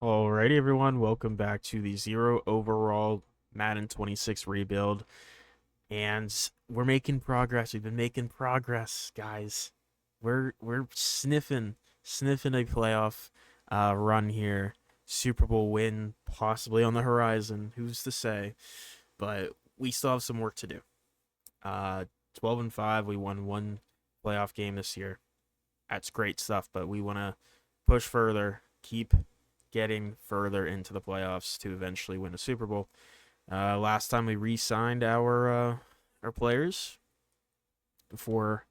Alrighty, everyone, welcome back to the zero overall Madden 26 rebuild. And we're making progress. We've been making progress, guys. We're sniffing a playoff run here. Super Bowl win possibly on the horizon. Who's to say? But we still have some work to do. Uh 12-5, we won one playoff game this year. That's great stuff, but we want to push further, keep getting further into the playoffs to eventually win a Super Bowl. Last time we re-signed our players before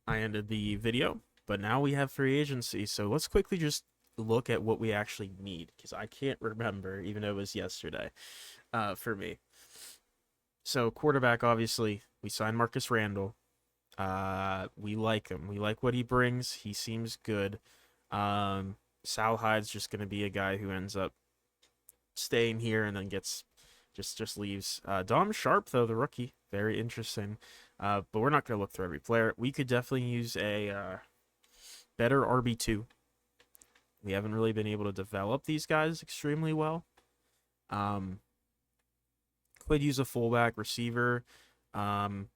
I ended the video, but now we have free agency. So let's quickly just look at what we actually need because I can't remember, even though it was yesterday for me. So quarterback, obviously, we signed Marcus Randall. We like him. We like what he brings. He seems good. Um, Sal Hyde's just going to be a guy who ends up staying here and then gets just leaves. Dom Sharp though, the rookie, very interesting. But we're not going to look through every player. We could definitely use a better RB2. We haven't really been able to develop these guys extremely well. Um, could use a fullback receiver. Um,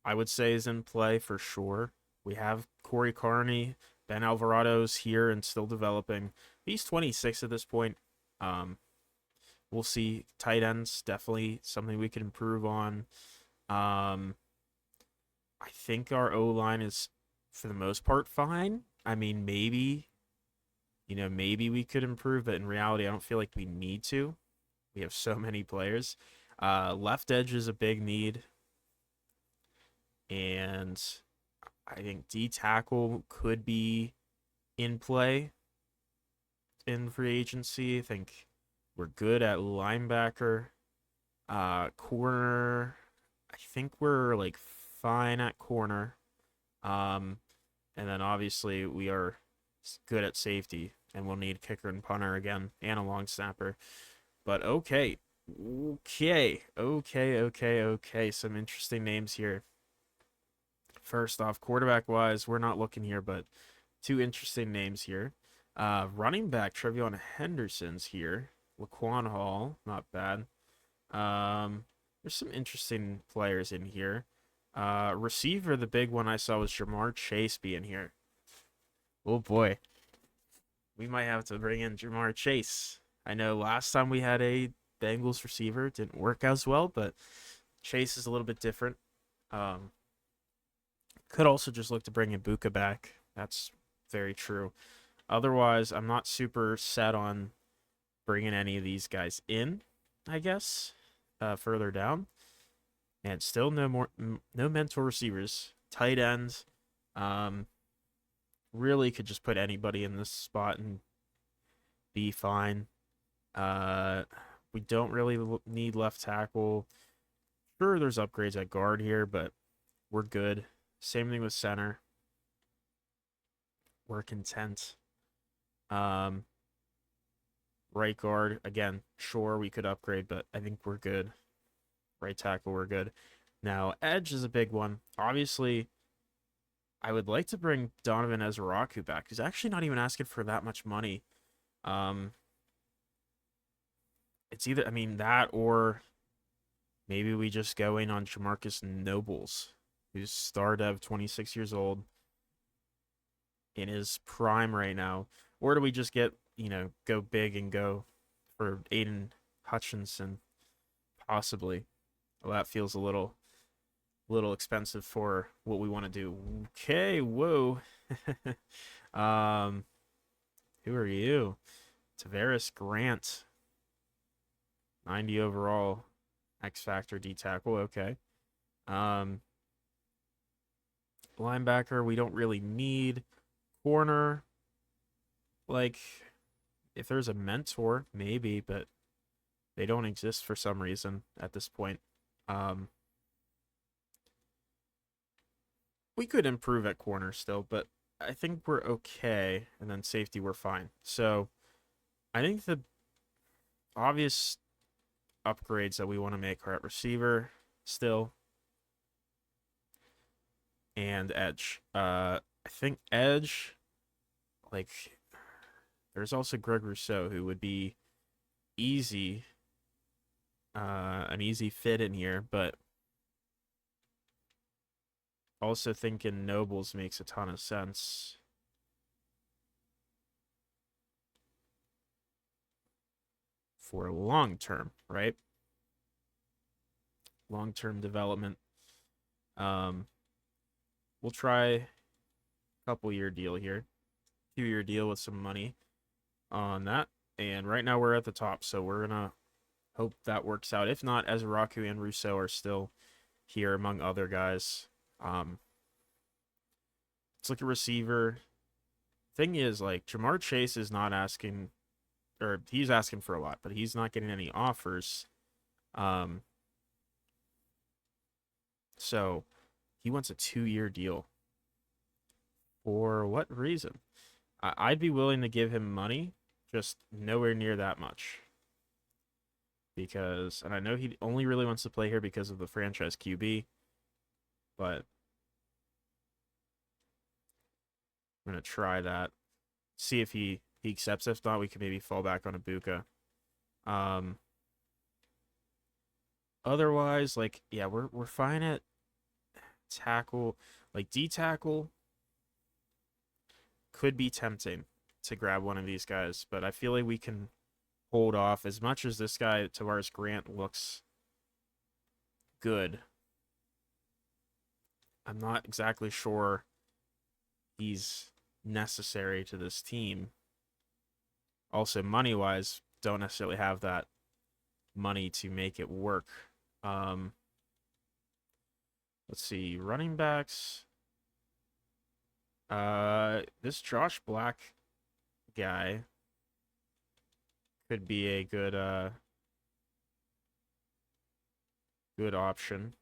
I would say is in play for sure. We have Corey Carney, Ben Alvarado's here and still developing. He's 26 at this point. Um, we'll see. Tight ends definitely something we can improve on. Um, I think our O line is for the most part fine. I mean, maybe we could improve, but in reality, I don't feel like we need to. We have so many players. Left edge is a big need, and I think D tackle could be in play in free agency. I think we're good at linebacker. Corner, I think we're like fine at corner. Um, and then obviously we are good at safety, and we'll need kicker and punter again, and a long snapper. But okay. Some interesting names here. First off, quarterback wise, we're not looking here, but two interesting names here. Running back Trevion Henderson's here. Laquan Hall, not bad. There's some interesting players in here. Receiver, the big one I saw was Jamar Chase being here. Oh boy, we might have to bring in Jamar Chase. I know last time we had a Bengals receiver, it didn't work as well, but Chase is a little bit different. Um, could also just look to bring Ibuka back. That's very true. Otherwise, I'm not super set on bringing any of these guys in, I guess, further down. And still no mentor receivers. Tight ends. Um, really could just put anybody in this spot and be fine. Uh, we don't really need left tackle. Sure, there's upgrades at guard here, but we're good. Same thing with center. We're content. Um, right guard, again, sure, we could upgrade, but I think we're good. Right tackle, we're good. Now, edge is a big one. Obviously, I would like to bring Donovan Ezraku back. He's actually not even asking for that much money. Um, it's either, I mean, that or maybe we just go in on Jamarcus Nobles, who's star dev, 26 years old, in his prime right now. Or do we just go big and go for Aiden Hutchinson, possibly? Well, that feels a little expensive for what we want to do. Okay, whoa. um, who are you? Tavares Grant, 90 overall, X Factor D tackle. Okay. Um, linebacker, we don't really need. Corner, like, if there's a mentor, maybe, but they don't exist for some reason at this point. Um, we could improve at corner still, but I think we're okay. And then safety, we're fine. So I think the obvious upgrades that we want to make are at receiver still and edge. I think edge, like, There's also Greg Rousseau, who would be easy, an easy fit in here, but also thinking Nobles makes a ton of sense. For long term, right? Long term development. We'll try a couple year deal here, 2 year deal with some money on that. And right now we're at the top, so we're gonna hope that works out. If not, Ezraku and Rousseau are still here among other guys. Let's look at receiver. Thing is, like, Jamar Chase is not asking, or he's asking for a lot, but he's not getting any offers. So he wants a 2 year deal. For what reason? I'd be willing to give him money, just nowhere near that much. Because, and I know he only really wants to play here because of the franchise QB, but I'm going to try that. See if he accepts. If not, we can maybe fall back on Ibuka. Otherwise, like, yeah, we're fine at tackle. Like, D tackle could be tempting to grab one of these guys, but I feel like we can hold off. As much as this guy, Tavares Grant, looks good, I'm not exactly sure he's necessary to this team. Also, money-wise, don't necessarily have that money to make it work. Let's see, running backs. This Josh Black guy could be a good good option.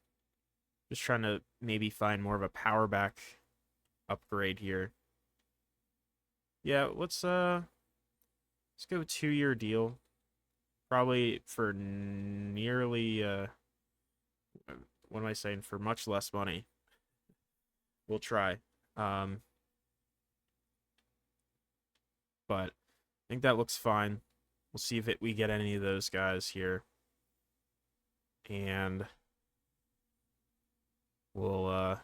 Just trying to maybe find more of a power back upgrade here. Yeah, let's go 2 year deal. Probably for nearly what am I saying? For much less money. We'll try. But I think that looks fine. We'll see if we get any of those guys here. And we'll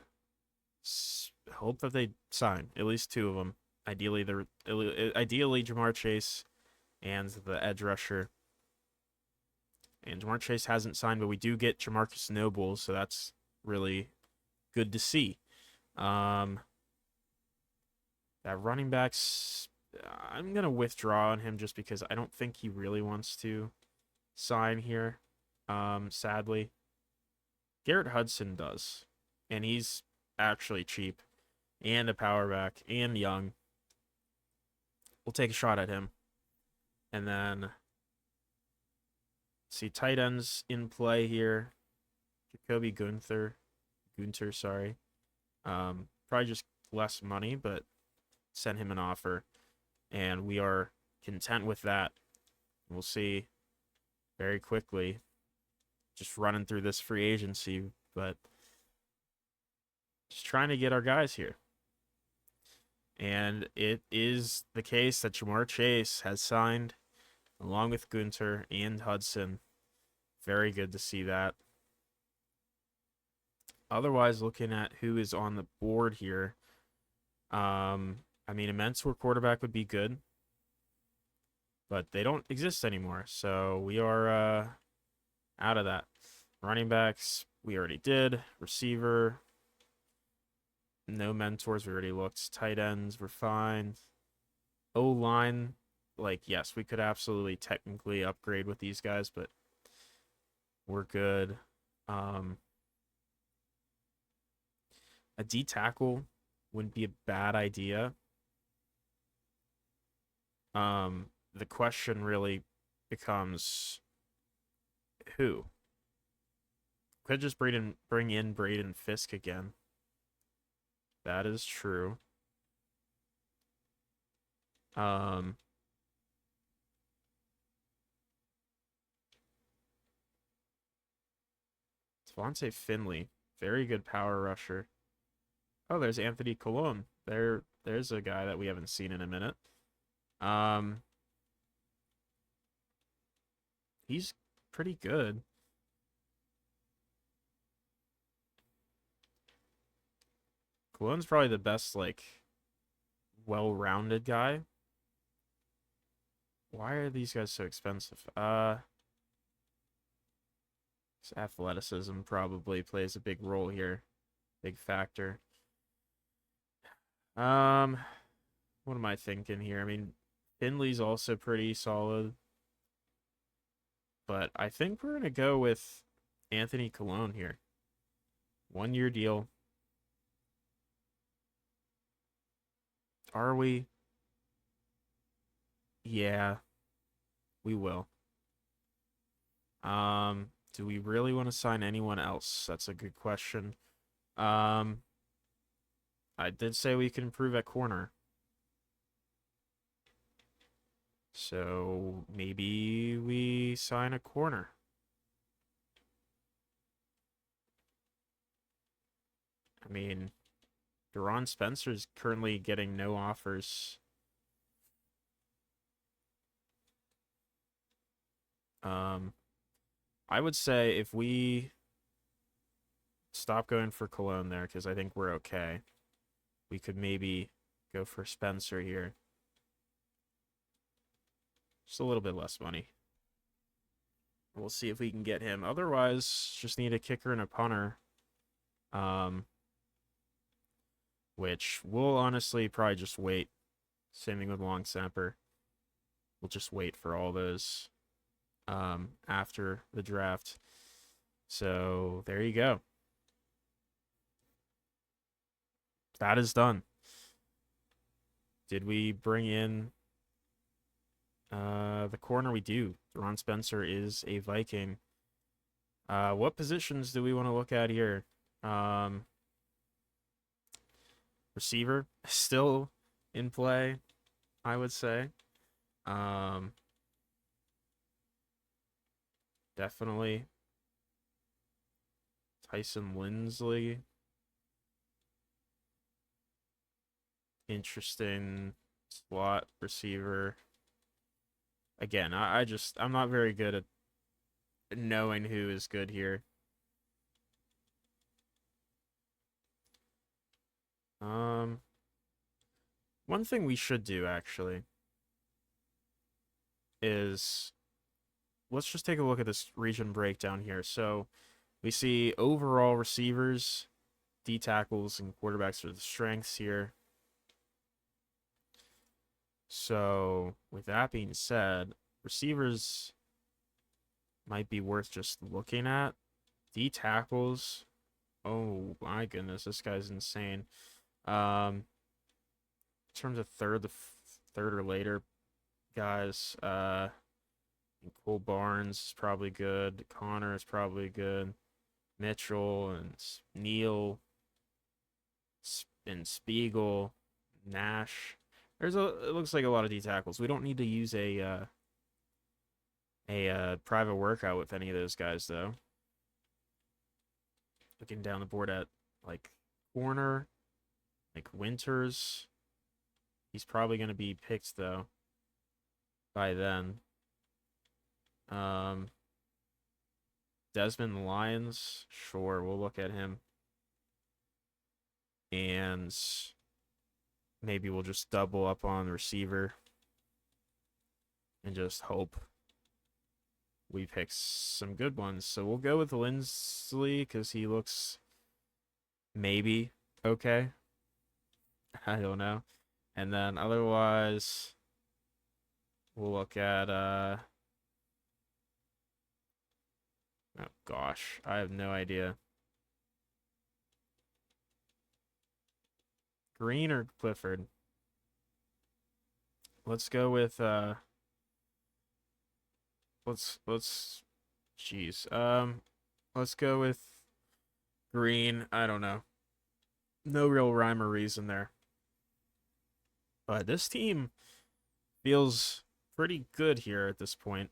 hope that they sign at least two of them. Ideally, Jamar Chase and the edge rusher. And Jamar Chase hasn't signed, but we do get Jamarcus Noble, so that's really good to see. That running backs, I'm gonna withdraw on him just because I don't think he really wants to sign here. Sadly, Garrett Hudson does, and he's actually cheap and a power back and young. We'll take a shot at him, and then see tight ends in play here. Jacoby Gunter, sorry. Probably just less money, but send him an offer, and we are content with that. We'll see very quickly. Just running through this free agency, but just trying to get our guys here. And it is the case that Jamar Chase has signed along with Gunter and Hudson. Very good to see that. Otherwise, looking at who is on the board here, I mean, a Mentor quarterback would be good, but they don't exist anymore, so we are out of that. Running backs, we already did. Receiver, no mentors, we already looked. Tight ends, we're fine. O-line, like, yes, we could absolutely technically upgrade with these guys, but we're good. A D tackle wouldn't be a bad idea. The question really becomes who? Could just bring in Braden Fisk again. That is true. Devontae Finley, very good power rusher. Oh, there's Anthony Colon. There's a guy that we haven't seen in a minute. Um, he's pretty good. Cologne's probably the best, like, well-rounded guy. Why are these guys so expensive? Athleticism probably plays a big role here, big factor. Um, what am I thinking here? I mean, Finley's also pretty solid, but I think we're gonna go with Anthony Cologne here. 1 year deal. Are we? Yeah, we will. Do we really want to sign anyone else? That's a good question. Um, I did say we can improve at corner. So maybe we sign a corner. I mean, Deron Spencer's currently getting no offers. I would say if we stop going for Cologne there, because I think we're okay, we could maybe go for Spencer here. Just a little bit less money. We'll see if we can get him. Otherwise, just need a kicker and a punter. Which we'll honestly probably just wait. Same thing with long snapper. We'll just wait for all those after the draft. So there you go. That is done. Did we bring in the corner? We do. Ron Spencer is a Viking. What positions do we want to look at here? Receiver still in play, I would say. Definitely Tyson Lindsley. Interesting slot receiver. Again, I'm not very good at knowing who is good here. One thing we should do actually is let's just take a look at this region breakdown here. So we see overall receivers, D tackles, and quarterbacks are the strengths here. So with that being said, receivers might be worth just looking at. D tackles, oh my goodness, this guy's insane. In terms of third or later guys, Cole Barnes is probably good. Connor is probably good. Mitchell and Neal and Spiegel, Nash. It looks like a lot of D tackles. We don't need to use a private workout with any of those guys though. Looking down the board at like corner, like Winters. He's probably going to be picked though by then. Desmond Lyons, sure, we'll look at him. And maybe we'll just double up on receiver and just hope we pick some good ones. So we'll go with Lindsley because he looks maybe okay. I don't know. And then otherwise, we'll look at oh gosh, I have no idea. Green or Clifford? Let's go with jeez. Let's go with Green. I don't know. No real rhyme or reason there. But this team feels pretty good here at this point,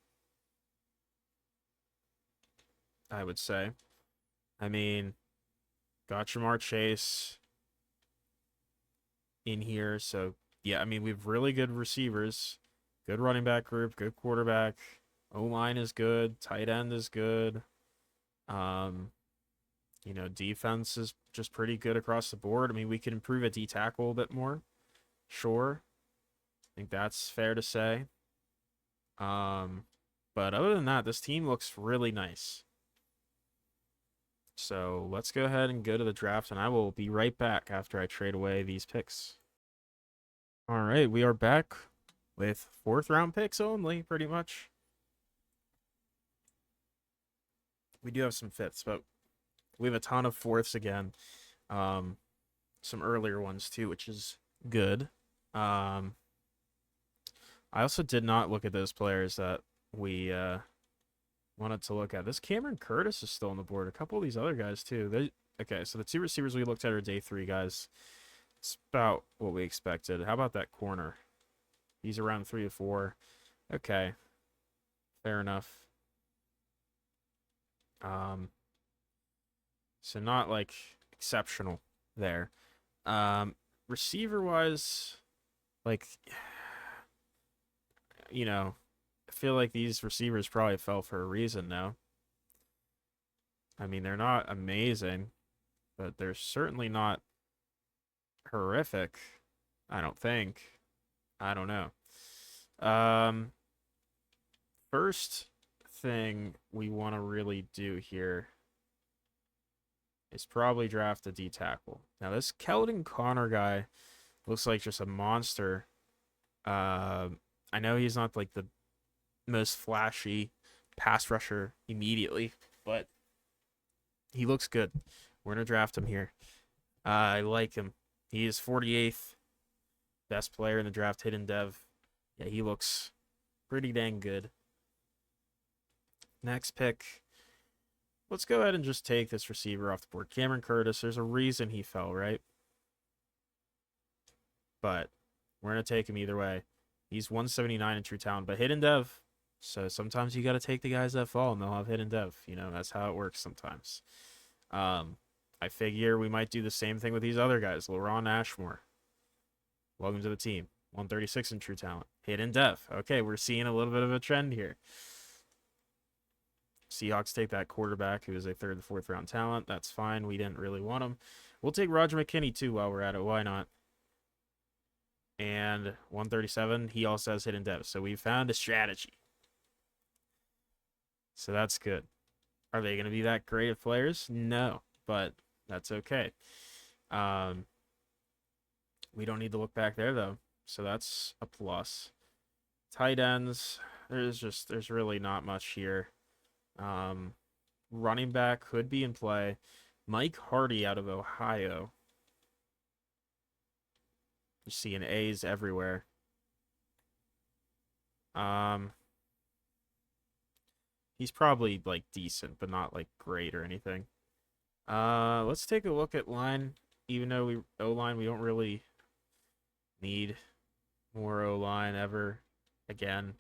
I would say. I mean, got Jamar Chase in here, so yeah, I mean, we have really good receivers, good running back group, good quarterback. O line is good, tight end is good. Um, defense is just pretty good across the board. I mean, we can improve at D tackle a bit more. Sure. I think that's fair to say. Um, but other than that, this team looks really nice. So let's go ahead and go to the draft, and I will be right back after I trade away these picks. All right, we are back with fourth round picks only, pretty much. We do have some fifths, but we have a ton of fourths again. Um, some earlier ones too, which is good. Um, I also did not look at those players that we wanted to look at. This Cameron Curtis is still on the board. A couple of these other guys too. Okay, so the two receivers we looked at are day 3 guys. It's about what we expected. How about that corner? He's around 3 to 4. Okay, fair enough. So not like exceptional there. Receiver wise, like I feel like these receivers probably fell for a reason now. I mean, they're not amazing, but they're certainly not horrific. I don't think. I don't know. Um, First thing we want to really do here is probably draft a D tackle. Now, this Keldon Connor guy looks like just a monster. I know he's not like the most flashy pass rusher immediately, but he looks good. We're gonna draft him here. I like him. He is 48th best player in the draft, hidden dev. Yeah, he looks pretty dang good. Next pick. Let's go ahead and just take this receiver off the board. Cameron Curtis, there's a reason he fell, right? But we're going to take him either way. He's 179 in true talent, but hidden dev. So sometimes you got to take the guys that fall and they'll have hidden dev. That's how it works sometimes. I figure we might do the same thing with these other guys. LaRon Ashmore. Welcome to the team. 136 in true talent. Hidden dev. Okay, we're seeing a little bit of a trend here. Seahawks take that quarterback who is a 3rd or 4th round talent. That's fine. We didn't really want him. We'll take Roger McKinney too while we're at it. Why not? And 137, he also has hidden dev. So we found a strategy. So that's good. Are they going to be that great of players? No, but that's okay. We don't need to look back there though. So that's a plus. Tight ends, there's really not much here. Running back could be in play. Mike Hardy out of Ohio. You're seeing A's everywhere. He's probably like decent, but not like great or anything. Let's take a look at line. Even though O-line, we don't really need more O-line ever again.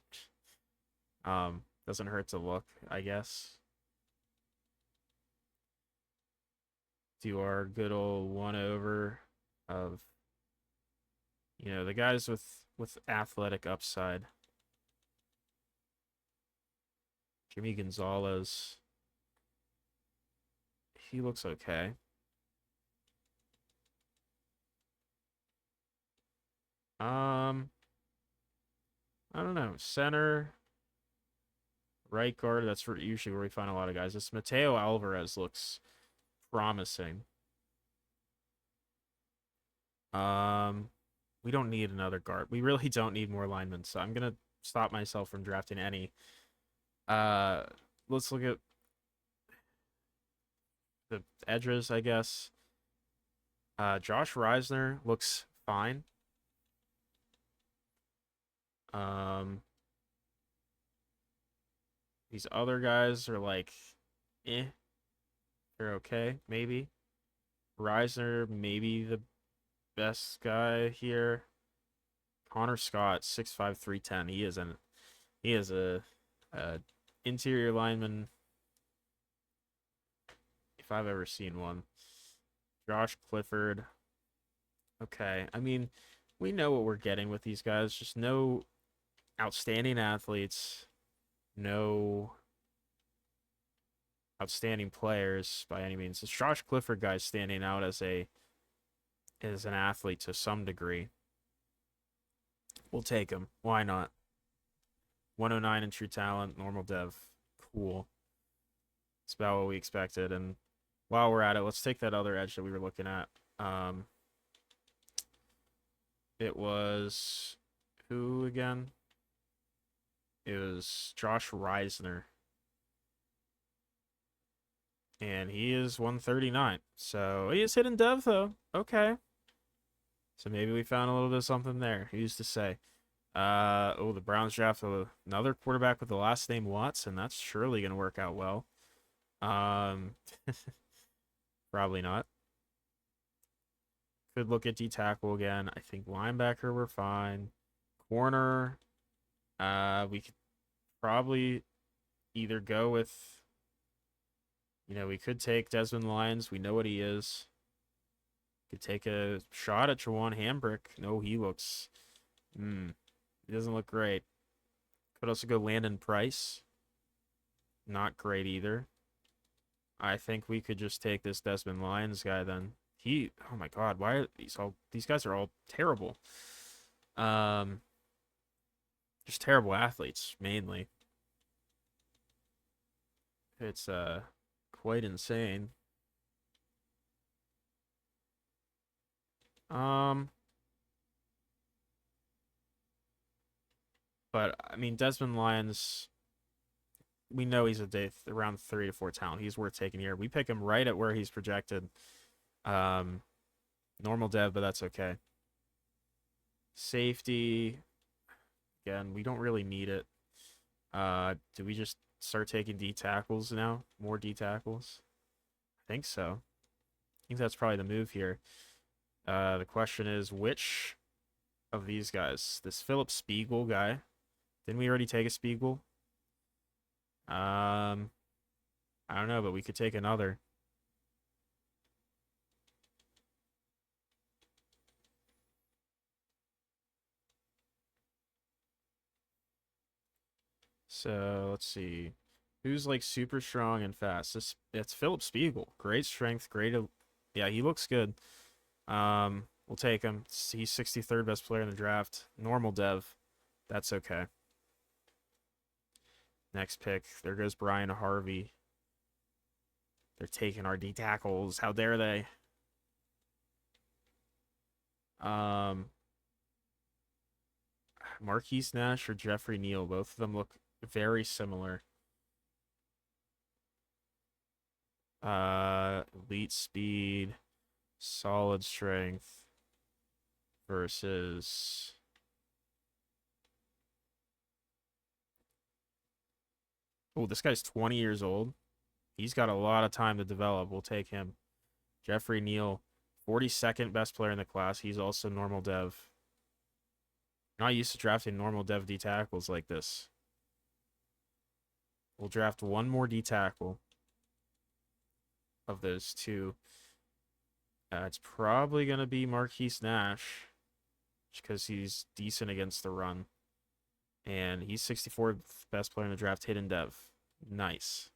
Doesn't hurt to look, I guess. Do our good old 1-over of the guys with athletic upside. Jimmy Gonzalez. He looks okay. I don't know. Center, right guard. That's usually where we find a lot of guys. This Mateo Alvarez looks promising. We don't need another guard. We really don't need more linemen, so I'm gonna stop myself from drafting any. Let's look at the edges, I guess. Josh Reisner looks fine. These other guys are like, they're okay, maybe. Reisner, maybe the best guy here. Connor Scott, 6'5", 310. He is a interior lineman if I've ever seen one. Josh Clifford. Okay, I mean, we know what we're getting with these guys. Just no outstanding athletes, no outstanding players by any means. This Josh Clifford guy's standing out as an athlete to some degree. We'll take him. Why not? 109 in true talent, normal dev. Cool. It's about what we expected. And while we're at it, let's take that other edge that we were looking at. It was who again? It was Josh Reisner. And he is 139. So he is hidden dev though. Okay. So maybe we found a little bit of something there. Who's to say? Oh, the Browns draft another quarterback with the last name Watson. That's surely gonna work out well. Um, probably not. Could look at D tackle again. I think linebacker we're fine. Corner, we could probably either go with, we could take Desmond Lyons. We know what he is. Could take a shot at Jawan Hambrick. No, he looks, he doesn't look great. Could also go Landon Price. Not great either. I think we could just take this Desmond Lyons guy then. Oh my God, why are these guys are all terrible. Just terrible athletes, mainly. It's quite insane. But I mean Desmond Lyons, we know he's around 3 to 4 talent. He's worth taking here. We pick him right at where he's projected. Normal dev, but that's okay. Safety, again, we don't really need it. Do we just start taking D tackles now? More D tackles? I think so. I think that's probably the move here. The question is, which of these guys? This Philip Spiegel guy. Didn't we already take a Spiegel? I don't know, but we could take another. So let's see. Who's like super strong and fast? It's Philip Spiegel. Great strength, yeah, he looks good. We'll take him. He's 63rd best player in the draft. Normal dev. That's okay. Next pick. There goes Brian Harvey. They're taking our D tackles. How dare they? Marquise Nash or Jeffrey Neal. Both of them look very similar. Elite speed, solid strength versus oh, this guy's 20 years old. He's got a lot of time to develop. We'll take him. Jeffrey Neal, 42nd best player in the class. He's also normal dev. Not used to drafting normal dev D tackles like this. We'll draft one more D tackle of those two. It's probably going to be Marquise Nash because he's decent against the run. And he's 64th best player in the draft, hidden dev. Nice.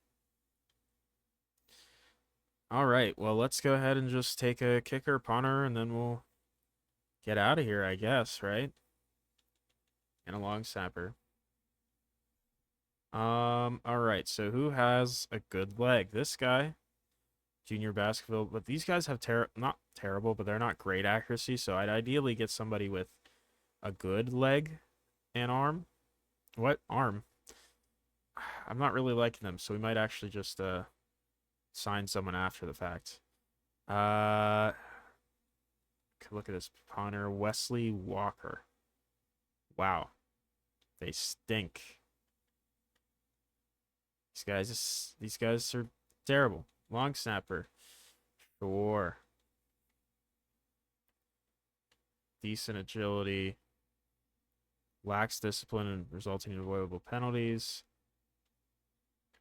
All right, well, let's go ahead and just take a kicker, punter, and then we'll get out of here, I guess, right? And a long snapper. All right, so who has a good leg? This guy, junior basketball, but these guys have not terrible, but they're not great accuracy, so I'd ideally get somebody with a good leg and arm. What? Arm? I'm not really liking them, so we might actually just sign someone after the fact. Look at this punter, Wesley Walker. Wow. They stink. These guys are terrible. Long snapper. Sure. Decent agility. Lacks discipline and resulting in avoidable penalties.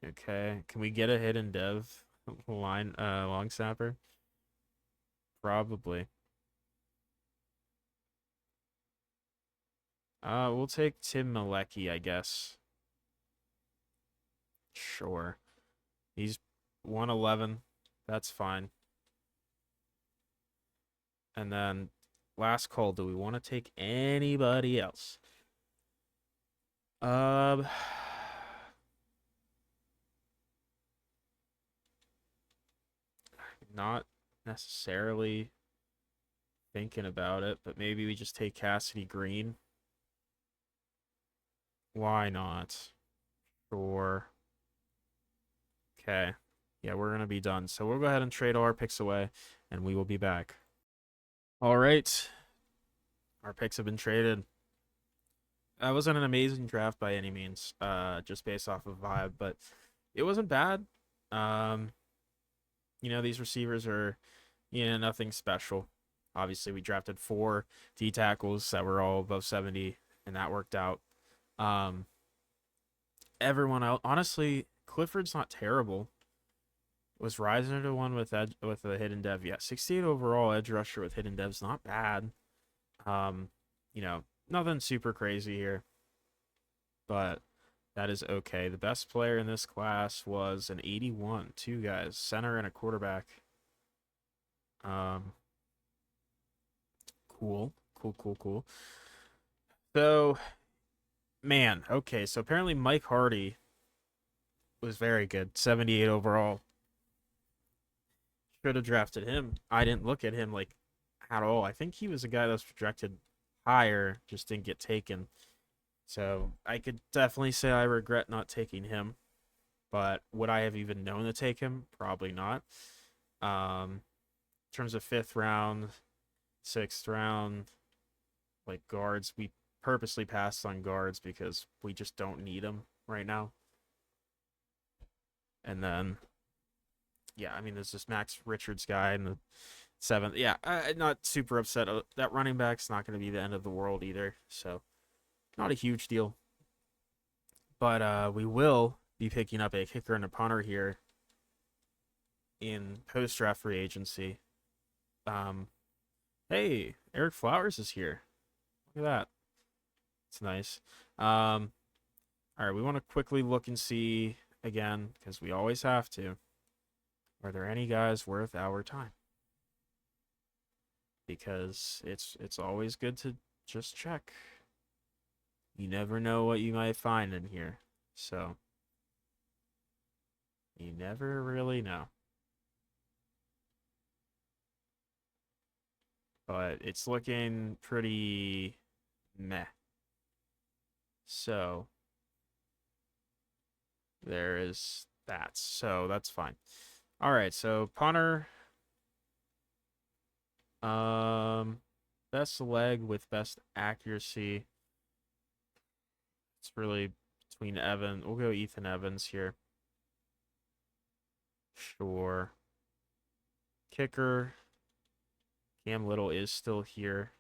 Okay. Can we get a hidden dev long snapper? Probably. We'll take Tim Malecki, I guess. Sure. He's 111. That's fine. And then last call, do we want to take anybody else? Um, not necessarily thinking about it, but maybe we just take Cassidy Green. Why not? Sure. Okay. Yeah, we're gonna be done. So we'll go ahead and trade all our picks away, and we will be back. All right. Our picks have been traded. That wasn't an amazing draft by any means, just based off of vibe, but it wasn't bad. Um, these receivers are, nothing special. Obviously, we drafted 4 D tackles that were all above 70, and that worked out. Um, Everyone else, honestly, Clifford's not terrible. Was Reisner the one with a hidden dev? Yeah, 68 overall edge rusher with hidden dev's not bad. Um, nothing super crazy here, but that is okay. The best player in this class was an 81, 2 guys, center and a quarterback. Um, cool, cool, cool, cool. So, man, okay, so apparently Mike Hardy was very good, 78 overall. Should have drafted him. I didn't look at him like at all. I think he was a guy that was projected higher, just didn't get taken. So I could definitely say I regret not taking him. But would I have even known to take him? Probably not. In terms of 5th round, 6th round, like guards, we purposely passed on guards because we just don't need them right now. And then, yeah, I mean, there's this Max Richards guy in the 7th. Yeah, I'm not super upset. That running back's not going to be the end of the world either. So, not a huge deal. But we will be picking up a kicker and a punter here in post-draft free agency. Um, hey, Eric Flowers is here. Look at that. It's nice. All right, we want to quickly look and see again because we always have to. Are there any guys worth our time? Because it's always good to just check. You never know what you might find in here. So, you never really know. But it's looking pretty meh. So, there is that. So, that's fine. All right, so punter, best leg with best accuracy. It's really between Evan. We'll go Ethan Evans here. Sure. Kicker. Cam Little is still here.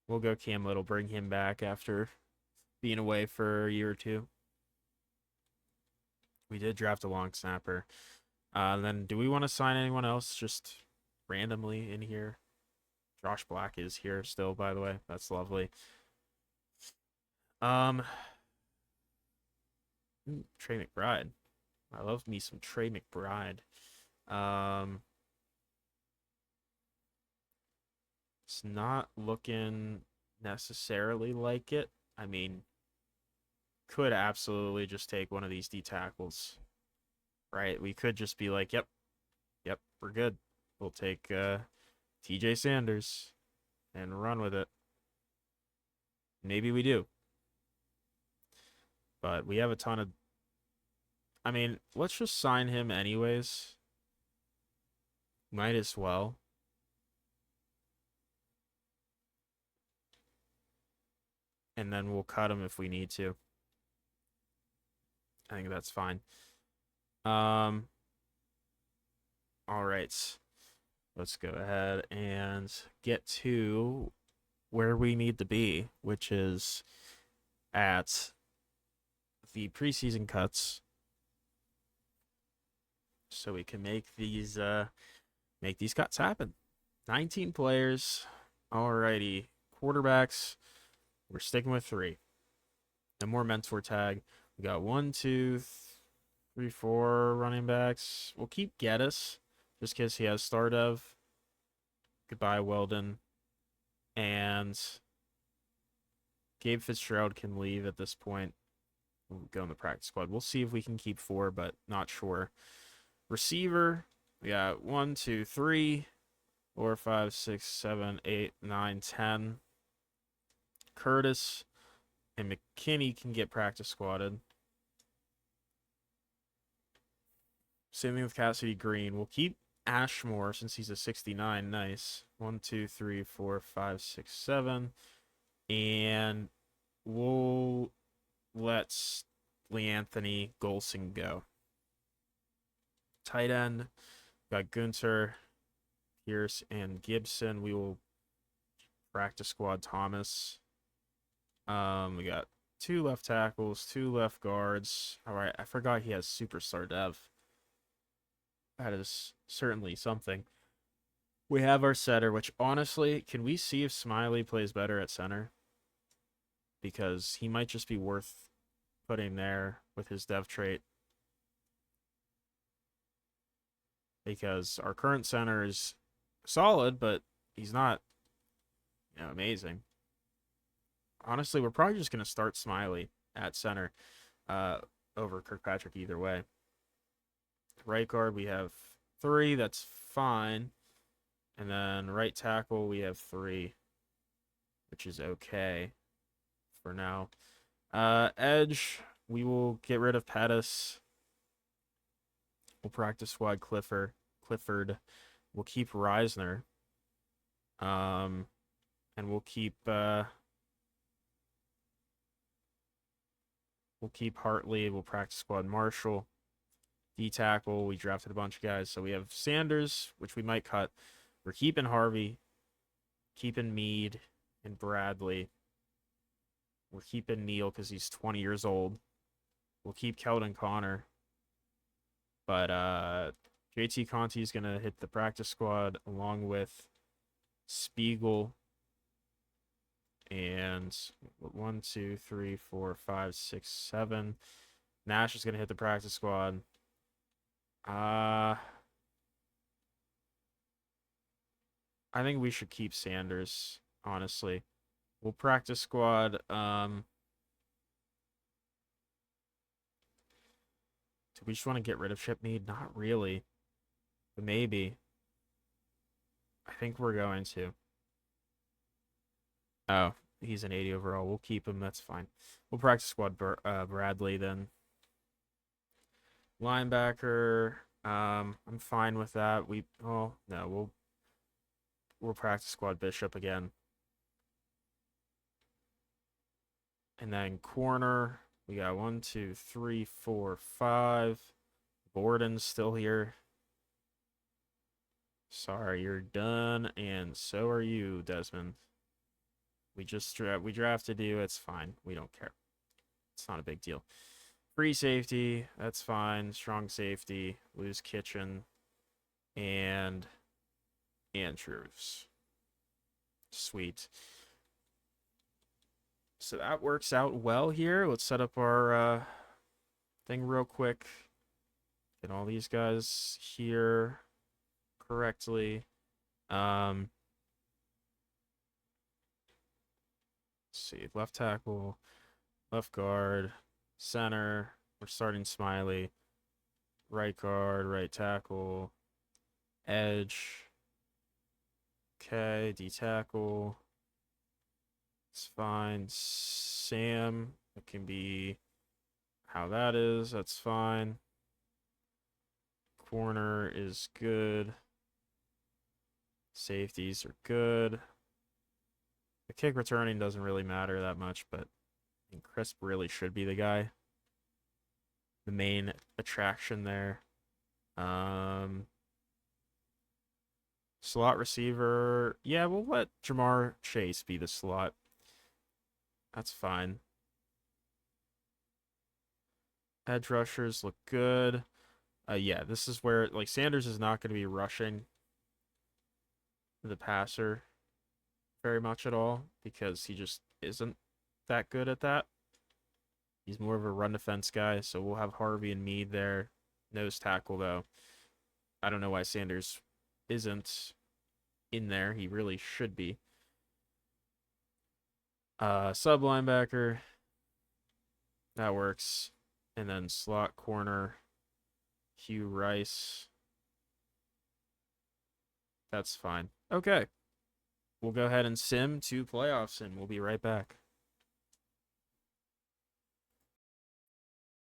We'll go Cam Little. Bring him back after being away for a year or two. We did draft a long snapper. Then do we want to sign anyone else just randomly in here? Josh Black is here still, by the way. That's lovely. Trey McBride. I love me some Trey McBride. It's not looking necessarily like it. I mean, could absolutely just take one of these D tackles, right? We could just be like, yep, we're good. We'll take TJ Sanders and run with it. Maybe we do. But we have a ton of. I mean, let's just sign him anyways. Might as well. And then we'll cut him if we need to. I think that's fine. All right. Let's go ahead and get to where we need to be, which is at the preseason cuts, so we can make these cuts happen. 19 players. Alrighty. Quarterbacks, we're sticking with 3. No more mentor tag. We got 1, 2, 3, 4 running backs. We'll keep Geddes just because he has star dev. Goodbye, Weldon. And Gabe Fitzgerald can leave at this point. We'll go in the practice squad. We'll see if we can keep 4, but not sure. Receiver, we got 1, 2, 3, 4, 5, 6, 7, 8, 9, 10. Curtis and McKinney can get practice squatted. Same thing with Cassidy Green. We'll keep Ashmore since he's a 69. Nice. 1, 2, 3, 4, 5, 6, 7. And we'll let Leanthony Golson go. Tight end, got Gunter, Pierce, and Gibson. We will practice squad Thomas. We got 2 left tackles, 2 left guards. All right, I forgot he has superstar dev. That is certainly something. We have our setter, which honestly, can we see if Smiley plays better at center? Because he might just be worth putting there with his dev trait. Because our current center is solid, but he's not, amazing. Honestly, we're probably just going to start Smiley at center over Kirkpatrick either way. Right guard, we have 3. That's fine. And then right tackle, we have 3, which is okay for now. Edge, we will get rid of Pettis. We'll practice squad Clifford. We'll keep Reisner. And we'll keep Hartley. We'll practice squad Marshall. D tackle, we drafted a bunch of guys. So we have Sanders, which we might cut. We're keeping Harvey, keeping Meade and Bradley. We're keeping Neal because he's 20 years old. We'll keep Keldon Connor. But JT Conti is going to hit the practice squad along with Spiegel. And 1, 2, 3, 4, 5, 6, 7. Nash is going to hit the practice squad. I think we should keep Sanders, honestly. We'll practice squad. Do we just want to get rid of Chip Meade? Not really. But maybe. I think we're going to. Oh, he's an 80 overall. We'll keep him. That's fine. We'll practice squad Bradley then. Linebacker. I'm fine with that. We'll practice squad Bishop again. And then corner, we got 1, 2, 3, 4, 5. Borden's still here. Sorry, you're done, and so are you, Desmond. We drafted you. It's fine. We don't care. It's not a big deal. Free safety, that's fine. Strong safety, lose Kitchen, and Andrews. Sweet. So that works out well here. Let's set up our thing real quick. Get all these guys here correctly. Let's see, left tackle, left guard, center. We're starting Smiley. Right guard, right tackle, edge. Okay, D tackle. It's fine. Sam, it can be how that is. That's fine. Corner is good. Safeties are good. The kick returning doesn't really matter that much, but Crisp really should be the guy. The main attraction there. Slot receiver. Yeah, we'll let Jamar Chase be the slot. That's fine. Edge rushers look good. Yeah, this is where, like, Sanders is not going to be rushing the passer very much at all because he just isn't that good at that. He's more of a run defense guy, so we'll have Harvey and Mead there. Nose tackle, though. I don't know why Sanders isn't in there. He really should be. Sub linebacker. That works. And then slot corner. Hugh Rice. That's fine. Okay. We'll go ahead and sim to playoffs, and we'll be right back.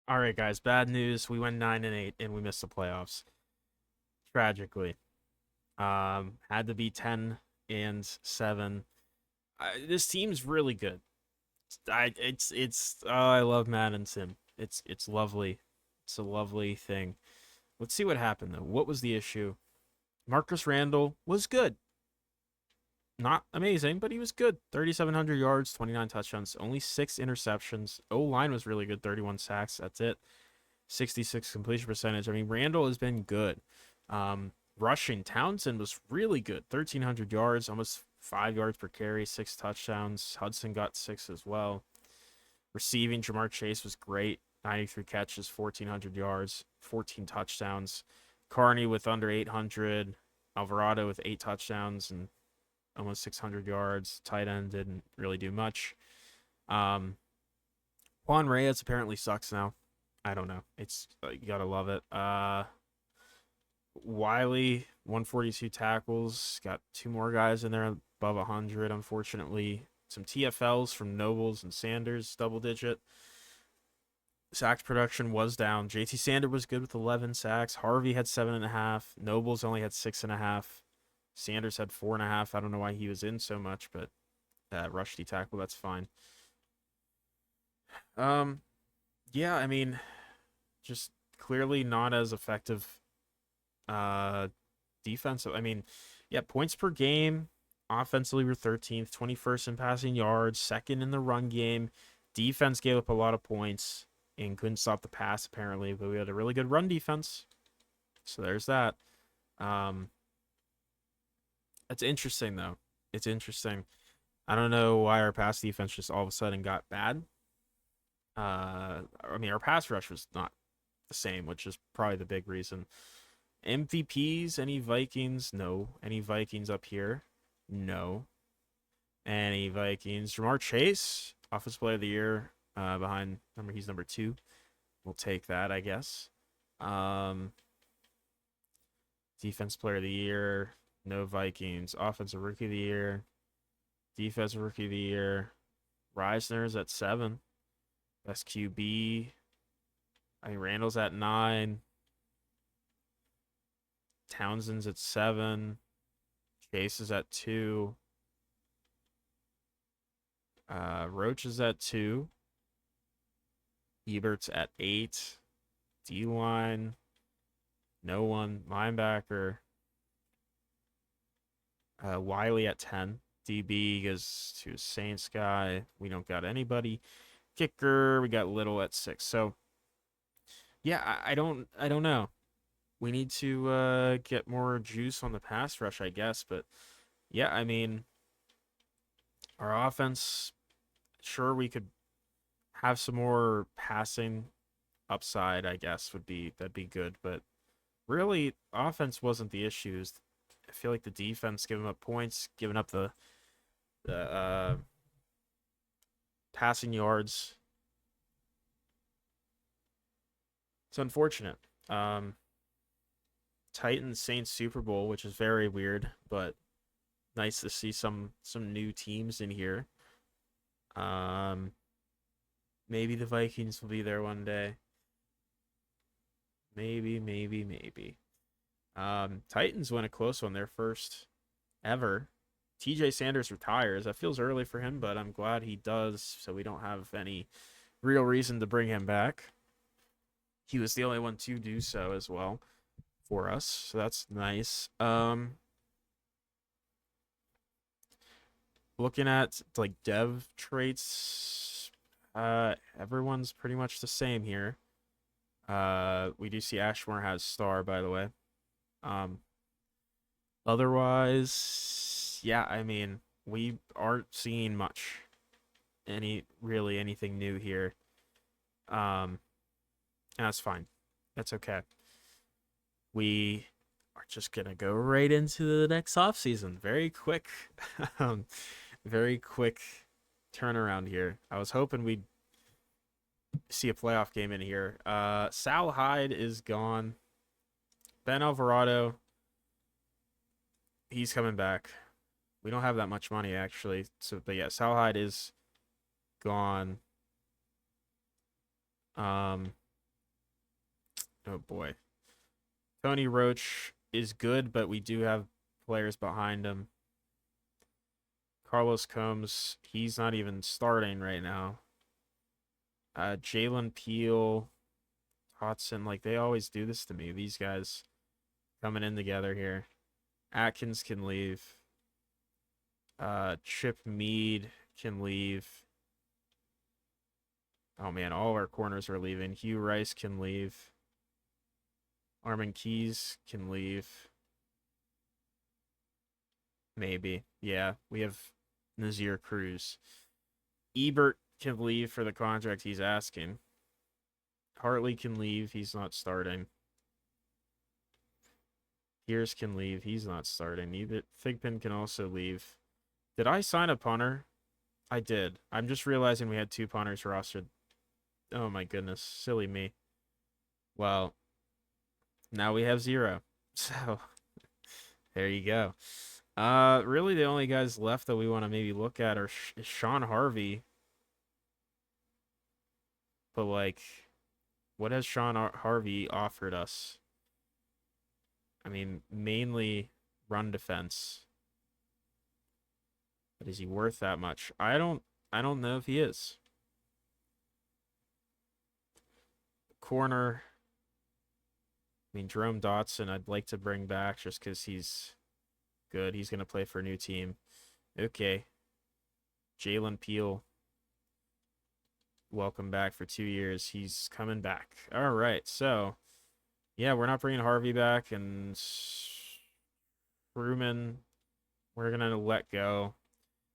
All right, guys. Bad news. We went 9-8, and we missed the playoffs. Tragically. Had to be 10-7. This team's really good. I love Madden Sim. It's lovely. It's a lovely thing. Let's see what happened though. What was the issue? Marcus Randall was good. Not amazing, but he was good. 3,700 yards, 29 touchdowns, only 6 interceptions. O-line was really good, 31 sacks. That's it. 66 completion percentage. I mean, Randall has been good. Rushing, Townsend was really good. 1,300 yards, almost 5 yards per carry, 6 touchdowns. Hudson got 6 as well. Receiving, Jamar Chase was great. 93 catches, 1,400 yards, 14 touchdowns. Carney with under 800. Alvarado with 8 touchdowns and almost 600 yards. Tight end didn't really do much. Juan Reyes apparently sucks now. I don't know. It's you gotta love it. Wiley, 142 tackles. Got 2 more guys in there above 100, unfortunately. Some TFLs from Nobles and Sanders, double digit. Sacks production was down. JT Sander was good with 11 sacks. Harvey had 7.5. Nobles only had 6.5. Sanders had 4.5. I don't know why he was in so much, but rush D tackle, that's fine. Yeah, I mean, just clearly not as effective defensive. I mean, yeah, points per game. Offensively, we're 13th, 21st in passing yards, 2nd in the run game. Defense gave up a lot of points and couldn't stop the pass, apparently, but we had a really good run defense. So there's that. It's interesting, though. It's interesting. I don't know why our pass defense just all of a sudden got bad. I mean, our pass rush was not the same, which is probably the big reason. MVPs, any Vikings? No. Any Vikings up here? No. Any Vikings? Jamar Chase, Offensive Player of the Year, behind he's number 2. We'll take that, I guess. Defense Player of the Year, no Vikings. Offensive Rookie of the Year, Defensive Rookie of the Year. Reisner's at 7. Best QB. I mean, Randall's at 9. Townsend's at 7. Chase is at 2. Roach is at 2. Ebert's at 8. D-line. No one. Linebacker. Wiley at 10. DB goes to Saints guy. We don't got anybody. Kicker, we got Little at 6. So, yeah, I don't know. We need to get more juice on the pass rush, I guess. But, yeah, I mean, our offense, sure, we could have some more passing upside, I guess, that'd be good. But really, offense wasn't the issues. I feel like the defense giving up points, giving up the passing yards. It's unfortunate. Titans Saints Super Bowl, which is very weird, but nice to see some new teams in here. Maybe the Vikings will be there one day. Maybe. Titans win a close one, their first ever. TJ Sanders retires. That feels early for him, but I'm glad he does, so we don't have any real reason to bring him back. He was the only one to do so as well for us, so that's nice. Looking at like dev traits, everyone's pretty much the same here. We do see Ashmore has star, by the way. Otherwise, yeah, I mean, we aren't seeing much, really anything new here. Um, and that's fine. That's okay. We are just gonna go right into the next off season. Very quick, um, very quick turnaround here. I was hoping we'd see a playoff game in here. Sal Hyde is gone. Ben Alvarado, he's coming back. We don't have that much money actually. So, but yeah, Sal Hyde is gone. Um, oh boy, Tony Roach is good, but we do have players behind him. Carlos Combs, he's not even starting right now. Jalen Peel, Hodson, like they always do this to me. These guys coming in together here. Atkins can leave. Chip Mead can leave. Oh man, all of our corners are leaving. Hugh Rice can leave. Armin Keys can leave. Maybe. Yeah, we have Nazir Cruz. Ebert can leave for the contract he's asking. Hartley can leave. He's not starting. Pierce can leave. He's not starting. Either Thigpen can also leave. Did I sign a punter? I did. I'm just realizing we had 2 punters rostered. Oh my goodness. Silly me. Well, now we have 0. So, there you go. Really the only guys left that we want to maybe look at are Sean Harvey. But like, what has Sean Harvey offered us? I mean, mainly run defense. But is he worth that much? I don't know if he is. Corner. I mean, Jerome Dotson, I'd like to bring back just because he's good. He's going to play for a new team. Okay. Jalen Peel. Welcome back for 2 years. He's coming back. All right. So, yeah, we're not bringing Harvey back. And Truman, we're going to let go.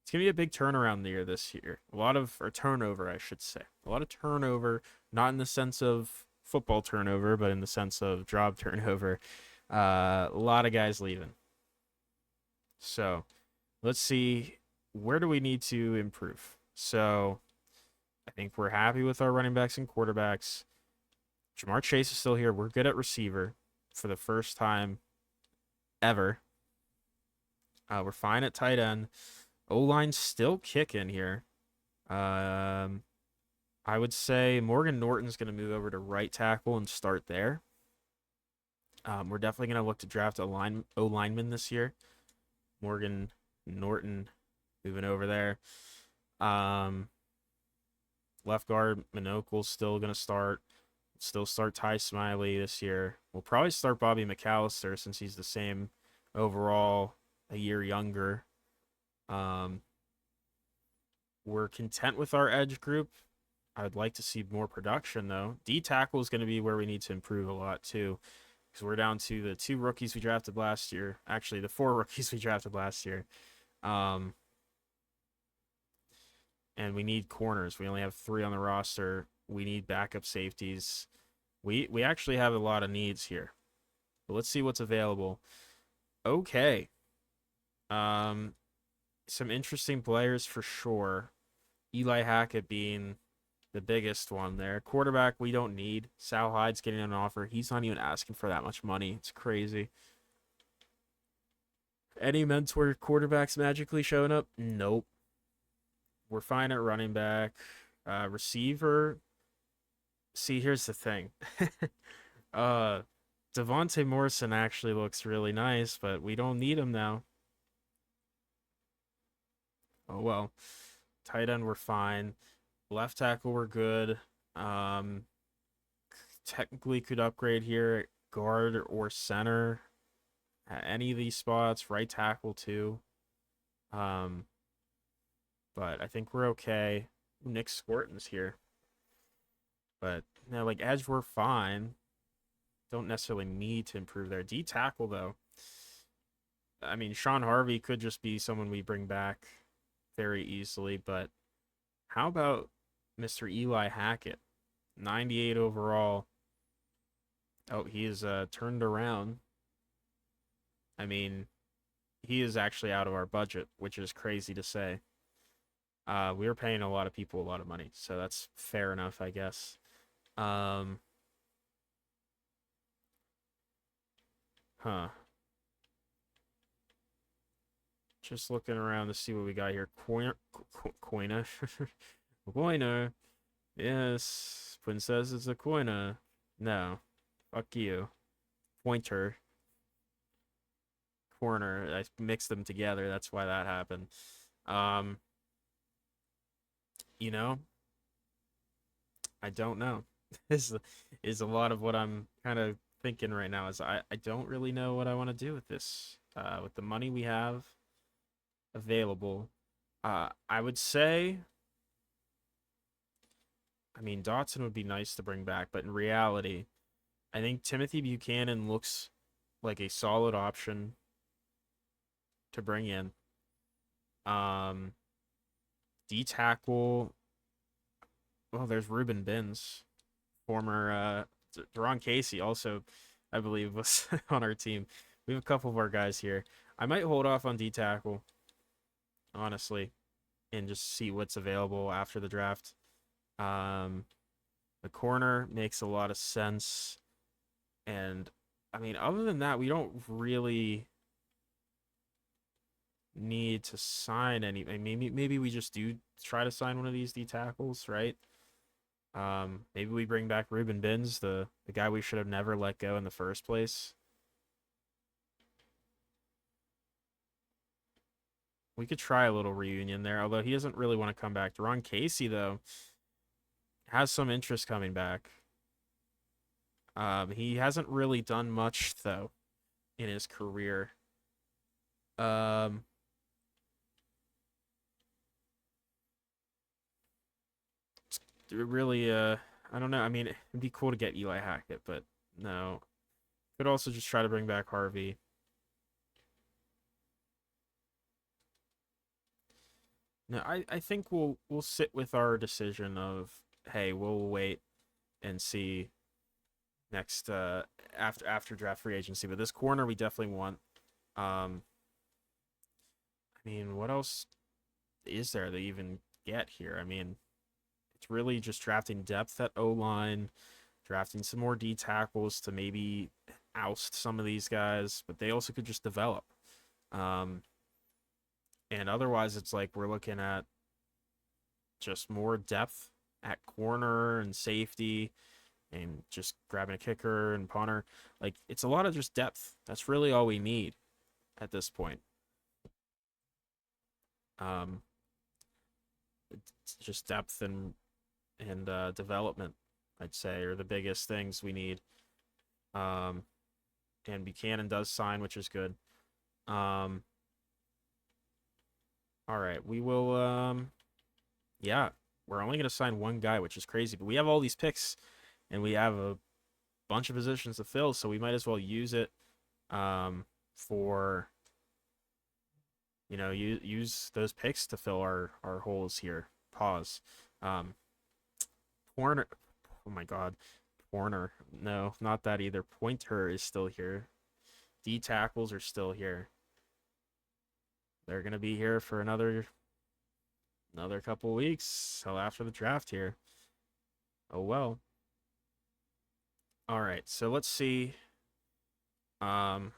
It's going to be a big turnaround year this year. Or turnover, I should say. A lot of turnover, not in the sense of football turnover, but in the sense of job turnover. A lot of guys leaving. So let's see, where do we need to improve? So I think we're happy with our running backs and quarterbacks. Jamar Chase is still here. We're good at receiver for the first time ever. We're fine at tight end. O-line's still kicking here. I would say Morgan Norton's going to move over to right tackle and start there. We're definitely going to look to draft O-lineman this year. Morgan Norton moving over there. Left guard, Monocle's still going to start. Still start Ty Smiley this year. We'll probably start Bobby McAllister since he's the same overall, a year younger. We're content with our edge group. I would like to see more production, though. D-tackle is going to be where we need to improve a lot, too, because we're down to the 2 rookies we drafted last year. Actually, the 4 rookies we drafted last year. And we need corners. We only have 3 on the roster. We need backup safeties. We actually have a lot of needs here. But let's see what's available. Okay. Some interesting players for sure. Eli Hackett being the biggest one there. Quarterback, we don't need. Sal Hyde's getting an offer. He's not even asking for that much money. It's crazy. Any mentor quarterbacks magically showing up? Nope. We're fine at running back. Receiver. See, here's the thing. Devontae Morrison actually looks really nice, but we don't need him now. Oh well. Tight end, we're fine. Left tackle, we're good. Technically could upgrade here at guard or center. At any of these spots. Right tackle too. But I think we're okay. Nick Scorton's here. But no, like edge, we're fine. Don't necessarily need to improve there. D tackle though. I mean, Sean Harvey could just be someone we bring back. very easily, but how about Mr. Eli Hackett? 98 overall. Oh, he is turned around. I mean, he is actually out of our budget, which is crazy to say. We were paying a lot of people a lot of money, so that's fair enough, I guess. Um, huh. Just looking around to see what we got here. Coiner. Coiner. Yes. Princess is a coiner. No. Fuck you. Pointer. Corner. I mixed them together. That's why that happened. Um, you know, I don't know. This is a lot of what I'm kind of thinking right now. Is I don't really know what I want to do with this. With the money we have available, I would say. I mean, Dotson would be nice to bring back, but in reality, I think Timothy Buchanan looks like a solid option to bring in. Um, D tackle. Well, there's Ruben Binns, former Deron Casey, also, I believe, was on our team. We have a couple of our guys here. I might hold off on D tackle, honestly, and just see what's available after the draft. Um, the corner makes a lot of sense, and I mean, other than that, we don't really need to sign any. Maybe we just do try to sign one of these D tackles, right? Maybe we bring back Ruben Binns, the guy we should have never let go in the first place. We could try a little reunion there, although he doesn't really want to come back. Deron Casey, though, has some interest coming back. He hasn't really done much, though, in his career. Um, really, I don't know. I mean, it'd be cool to get Eli Hackett, but no. Could also just try to bring back Harvey. No, I think we'll sit with our decision of, hey, we'll wait and see next after draft free agency. But this corner we definitely want. Um, I mean, what else is there to even get here? I mean, it's really just drafting depth at O line, drafting some more D tackles to maybe oust some of these guys, but they also could just develop. Um, and otherwise, it's like we're looking at just more depth at corner and safety and just grabbing a kicker and punter. Like, it's a lot of just depth. That's really all we need at this point. Um, it's just depth and development, I'd say, are the biggest things we need. Um, and Buchanan does sign, which is good. Um, all right, we will. Yeah, we're only gonna sign one guy, which is crazy, but we have all these picks, and we have a bunch of positions to fill, so we might as well use it. For use those picks to fill our holes here. Pause. Um, Porner. Oh my God, Porner. No, not that either. Pointer is still here. D tackles are still here. They're gonna be here for another couple weeks till after the draft here. Oh well. All right, so let's see. Um,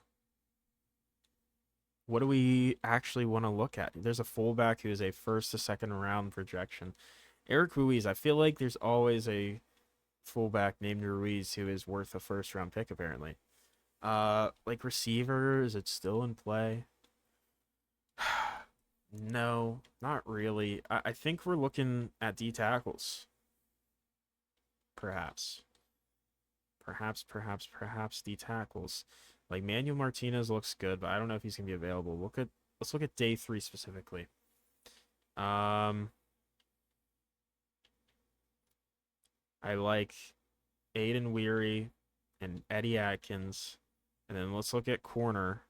what do we actually want to look at? There's a fullback who is a first to second round projection. Eric Ruiz. I feel like there's always a fullback named Ruiz who is worth a first round pick apparently. Like receiver, is it still in play? No, not really. I think we're looking at D tackles. Perhaps. Perhaps D tackles. Like Manuel Martinez looks good, but I don't know if he's gonna be available. Let's look at day 3 specifically. Um, I like Aiden Weary and Eddie Atkins, and then let's look at corner.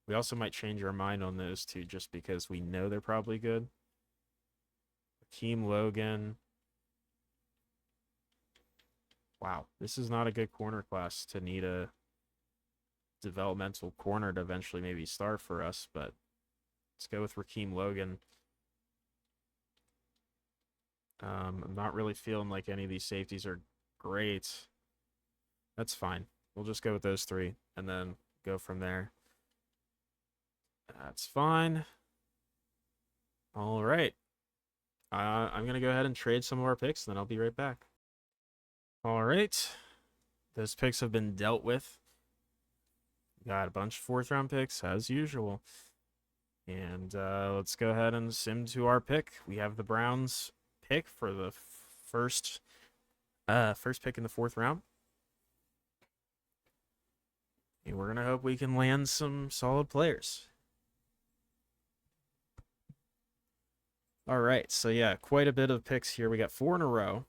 We also might change our mind on those two just because we know they're probably good. Hakeem Logan. Wow, this is not a good corner class to need a developmental corner to eventually maybe start for us, but let's go with Raheem Logan. I'm not really feeling like any of these safeties are great. That's fine. We'll just go with those three and then go from there. That's fine. All right. I'm going to go ahead and trade some of our picks, and then I'll be right back. All right. Those picks have been dealt with. Got a bunch of fourth-round picks, as usual. And let's go ahead and sim to our pick. We have the Browns pick for the first pick in the fourth round. And we're going to hope we can land some solid players. All right, so yeah, quite a bit of picks here. We got 4 in a row.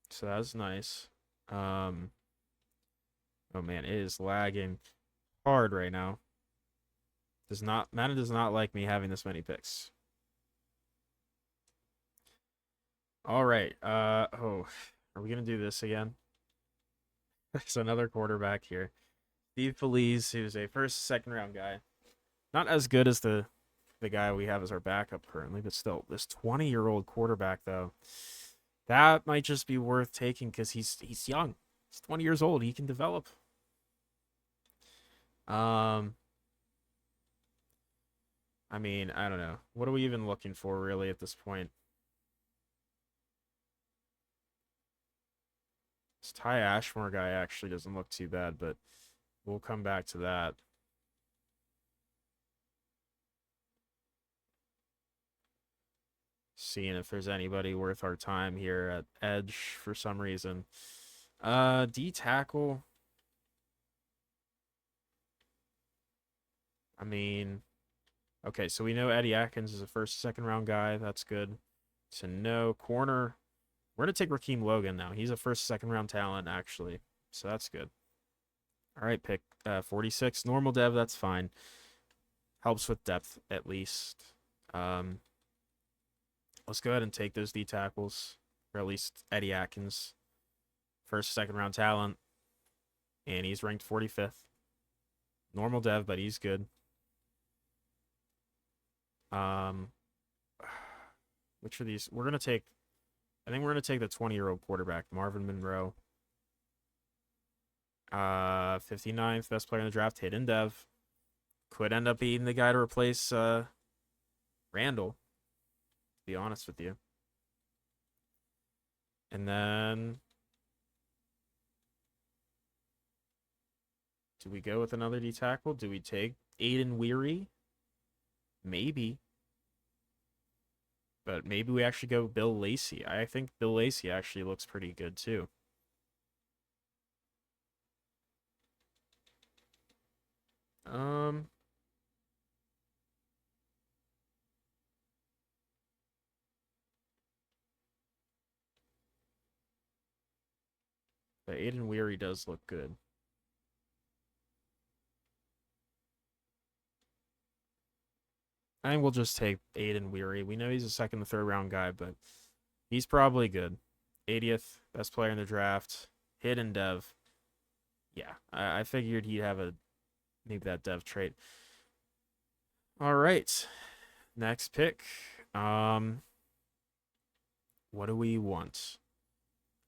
So that's nice. Oh man, it is lagging hard right now. Madden does not like me having this many picks. All right. Are we gonna do this again? There's another quarterback here. Steve Feliz, who's a first, second round guy. Not as good as the guy we have as our backup currently, but still, this 20-year-old quarterback though, that might just be worth taking because he's young. He's 20 years old. He can develop. I mean, I don't know. What are we even looking for really at this point? This Ty Ashmore guy actually doesn't look too bad, but we'll come back to that. Seeing if there's anybody worth our time here at edge for some reason. D tackle. I mean, okay, so we know Eddie Atkins is a first, second round guy. That's good to know. Corner. We're going to take Raheem Logan now. He's a first, second round talent, actually. So that's good. All right, pick 46. Normal dev, that's fine. Helps with depth, at least. Let's go ahead and take those D tackles, or at least Eddie Atkins. First, second round talent. And he's ranked 45th. Normal dev, but he's good. Which of these? We're going to take, I think we're going to take the 20-year-old quarterback, Marvin Monroe. 59th, best player in the draft, hidden dev. Could end up being the guy to replace Randall, to be honest with you. And then, do we go with another D tackle? Do we take Aiden Weary? Maybe. But maybe we actually go Bill Lacey. I think Bill Lacey actually looks pretty good too. But Aiden Weary does look good. I think we'll just take Aiden Weary. We know he's a second and third round guy, but he's probably good. 80th, best player in the draft. Hidden dev. Yeah, I figured he'd have maybe that dev trait. All right. Next pick. What do we want?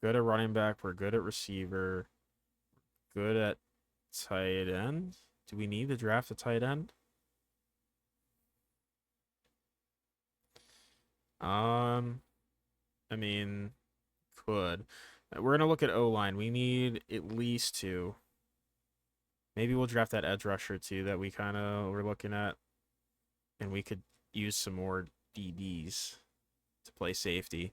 Good at running back. We're good at receiver. Good at tight end. Do we need to draft a tight end? I mean, could. We're gonna look at O-line. We need at least 2. Maybe we'll draft that edge rusher too that we kind of were looking at, and we could use some more DBs to play safety.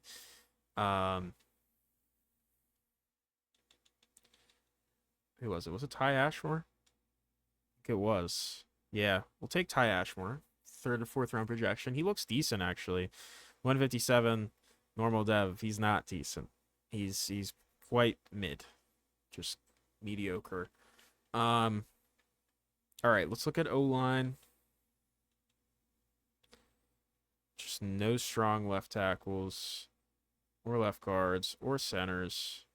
Who was it? Was it Ty Ashmore? I think it was. Yeah, we'll take Ty Ashmore. Third or fourth round projection. He looks decent actually. 157 normal dev. He's not decent. He's quite mid. Just mediocre. All right, let's look at O-line. Just no strong left tackles or left guards or centers.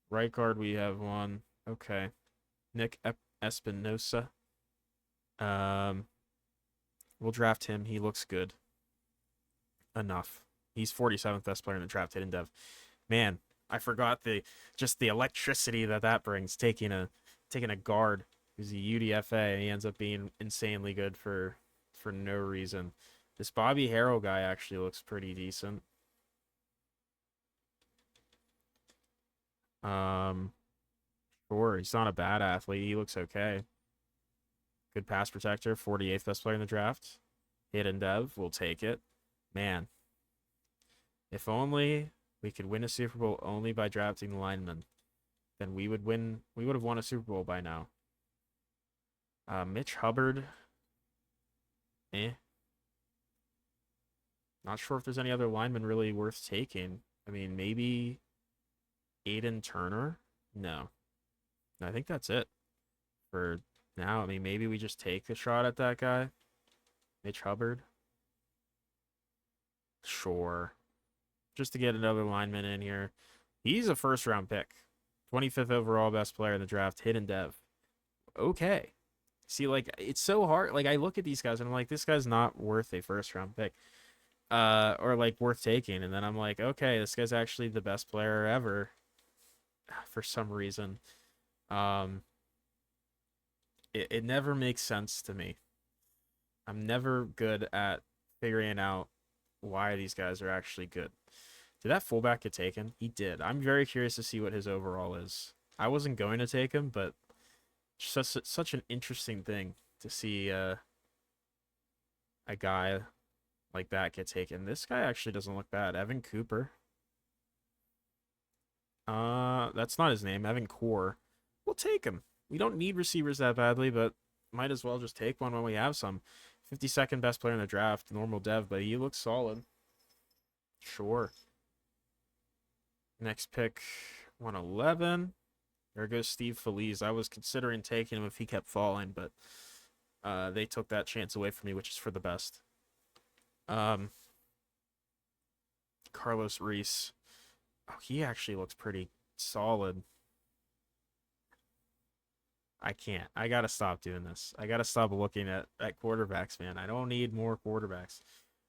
Right guard, we have one. Okay. Nick Espinosa. Um, we'll draft him. He looks good enough. He's 47th best player in the draft, hidden dev. Man, I forgot the electricity that brings taking a guard who's a UDFA and he ends up being insanely good for no reason. This Bobby Harrell guy actually looks pretty decent. Um, sure, he's not a bad athlete. He looks okay. Good pass protector, 48th best player in the draft. Hidden dev, we'll take it. Man, if only we could win a Super Bowl only by drafting linemen, then we would win. We would have won a Super Bowl by now. Mitch Hubbard, eh. Not sure if there's any other linemen really worth taking. I mean, maybe Aiden Turner? No. I think that's it for now. I mean, maybe we just take a shot at that guy. Mitch Hubbard? Sure. Just to get another lineman in here. He's a first round pick. 25th overall best player in the draft, hidden dev. Okay. See, like, it's so hard. Like, I look at these guys and I'm like, this guy's not worth a first round pick. Or like worth taking. And then I'm like, okay, this guy's actually the best player ever for some reason. Um, it never makes sense to me. I'm never good at figuring out why these guys are actually good. Did that fullback get taken? He did. I'm very curious to see what his overall is. I wasn't going to take him, but such an interesting thing to see a guy like that get taken. This guy actually doesn't look bad. Evan Cooper. That's not his name. Evan Core. We'll take him. We don't need receivers that badly, but might as well just take one when we have some. 52nd best player in the draft, normal dev, but he looks solid. Sure. Next pick, 111. There goes Steve Feliz. I was considering taking him if he kept falling, but they took that chance away from me, which is for the best. Um, Carlos Reese. Oh, he actually looks pretty solid. I can't. I gotta stop doing this. I gotta stop looking at quarterbacks, man. I don't need more quarterbacks.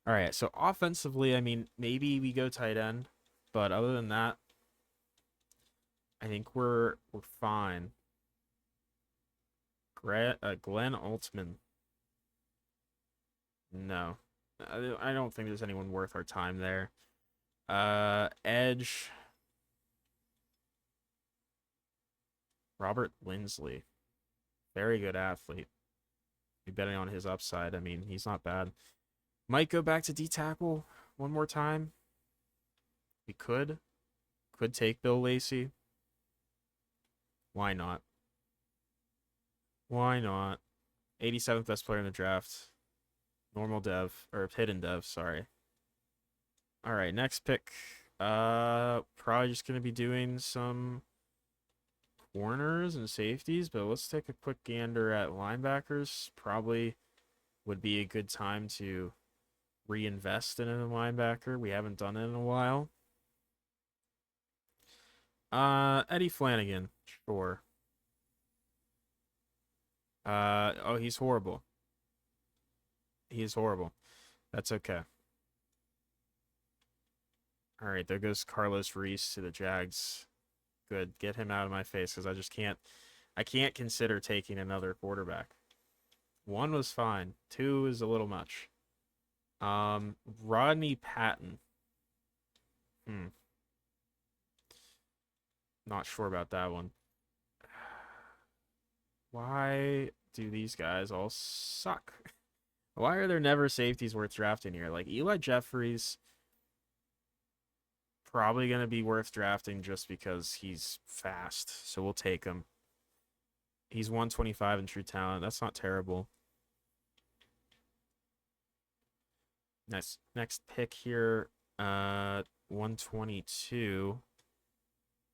All right, so offensively, I mean, maybe we go tight end, but other than that, I think we're fine. Glenn Altman. No, I don't think there's anyone worth our time there. Edge. Robert Lindsley. Very good athlete. Be betting on his upside. I mean, he's not bad. Might go back to D tackle one more time. We could. Could take Bill Lacey. Why not? Why not? 87th best player in the draft. Normal dev or hidden dev, sorry. All right, next pick. Probably just gonna be doing some corners and safeties, but let's take a quick gander at linebackers. Probably would be a good time to reinvest in a linebacker. We haven't done it in a while. Eddie Flanagan, sure. Oh, he's horrible. He's horrible. That's okay. All right, there goes Carlos Reese to the Jags. Good. Get him out of my face because I can't consider taking another quarterback. One was fine. Two is a little much. Rodney Patton. Hmm. Not sure about that one. Why do these guys all suck? Why are there never safeties worth drafting here? Like Eli Jeffries, probably going to be worth drafting just because he's fast. So we'll take him. He's 125 in true talent. That's not terrible. Next pick here, 122.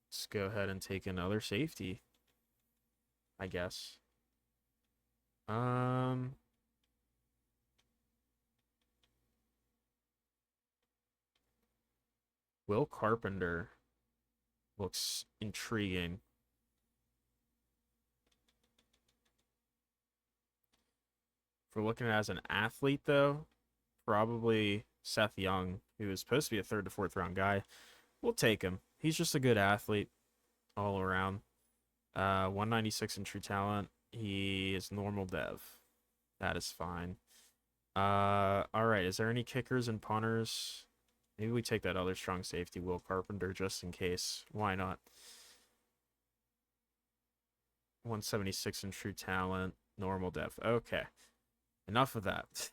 Let's go ahead and take another safety, I guess. Um, Will Carpenter looks intriguing. If we're looking at it as an athlete, though, probably Seth Young, who is supposed to be a third to fourth round guy. We'll take him. He's just a good athlete all around. 196 in true talent. He is normal dev. That is fine. All right. Is there any kickers and punters? Maybe we take that other strong safety, Will Carpenter, just in case. Why not? 176 in true talent, normal dev. Okay. Enough of that.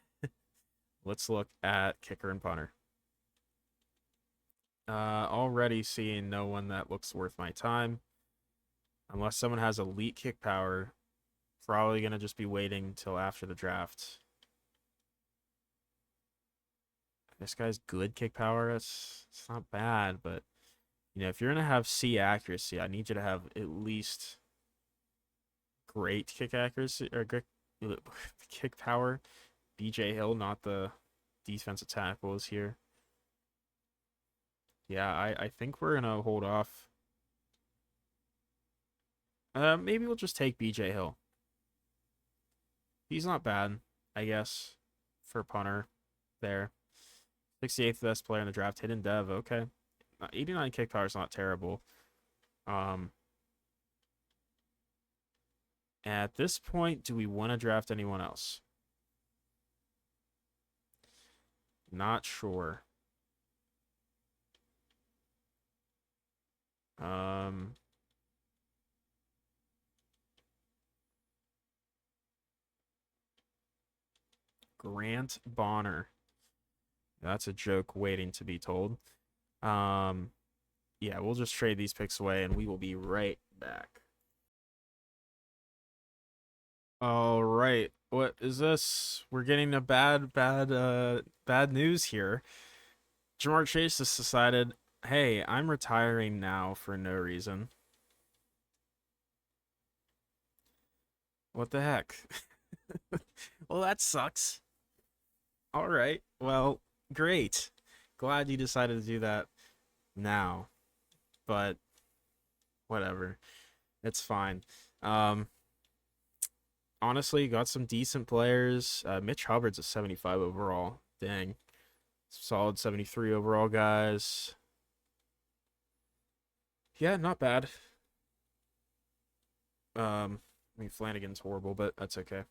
Let's look at kicker and punter. Already seeing no one that looks worth my time. Unless someone has elite kick power, probably going to just be waiting until after the draft. This guy's good kick power. It's not bad, but if you're going to have C accuracy, I need you to have at least great kick accuracy or great kick power. BJ Hill, not the defensive tackle, is here. Yeah, I think we're gonna hold off. Maybe we'll just take BJ Hill. He's not bad, I guess, for punter there. 68th best player in the draft, hidden dev. Okay, 89 kick power is not terrible. At this point, do we want to draft anyone else? Not sure. Grant Bonner. That's a joke waiting to be told. Yeah, we'll just trade these picks away and we will be right back. All right. What is this? We're getting a bad news here. Jamar Chase has decided, hey, I'm retiring now for no reason. What the heck? Well, that sucks. All right. Well, great. Glad you decided to do that now. But whatever. It's fine. Honestly, got some decent players. Mitch Hubbard's a 75 overall. Dang. Solid 73 overall guys. Yeah, not bad. I mean, Flanagan's horrible, but that's okay.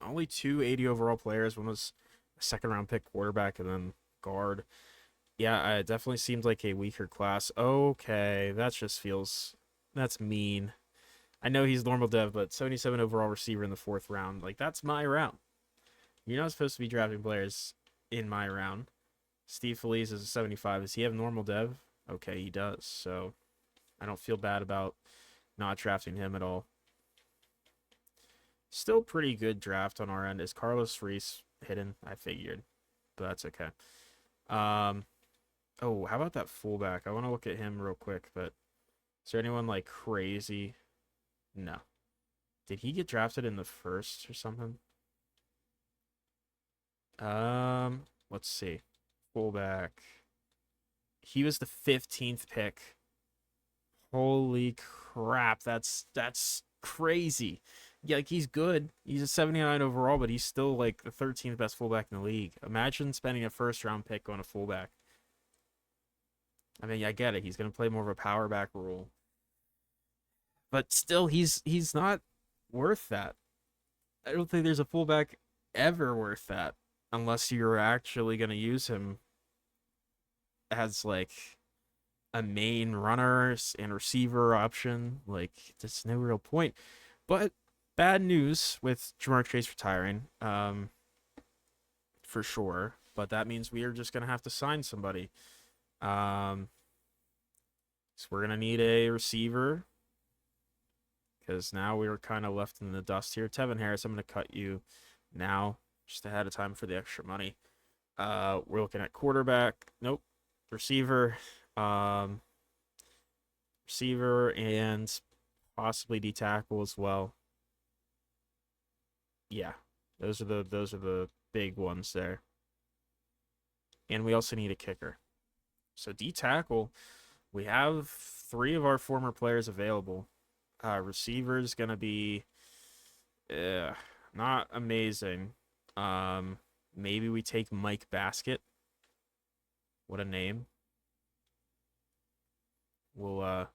Only two 80 overall players. One was a second round pick quarterback and then guard. Yeah, it definitely seems like a weaker class. Okay, that's mean. I know he's normal dev, but 77 overall receiver in the fourth round. Like, that's my round. You're not supposed to be drafting players in my round. Steve Feliz is a 75. Does he have normal dev? Okay, he does. So I don't feel bad about not drafting him at all. Still pretty good draft on our end. Is Carlos Reese hidden? I figured, but that's okay. Um, oh, how about that fullback? I want to look at him real quick, but is there anyone like crazy? No. Did he get drafted in the first or something? Let's see. Fullback. He was the 15th pick. Holy crap, that's crazy. Yeah, like he's good. He's a 79 overall, but he's still like the 13th best fullback in the league. Imagine spending a first round pick on a fullback. I mean, I get it. He's gonna play more of a power back role, but still, he's not worth that. I don't think there's a fullback ever worth that unless you're actually gonna use him as like a main runner and receiver option. Like, there's no real point. But bad news with Jamar Chase retiring, for sure. But that means we are just gonna have to sign somebody. So we're gonna need a receiver because now we're kind of left in the dust here. Tevin Harris, I'm gonna cut you now, just ahead of time for the extra money. We're looking at quarterback. Nope. Receiver. Receiver and possibly D tackle as well. Yeah, those are the big ones there. And we also need a kicker. So D tackle, we have three of our former players available. Receiver's gonna be uh, not amazing. Um, Maybe we take Mike Basket. What a name. We'll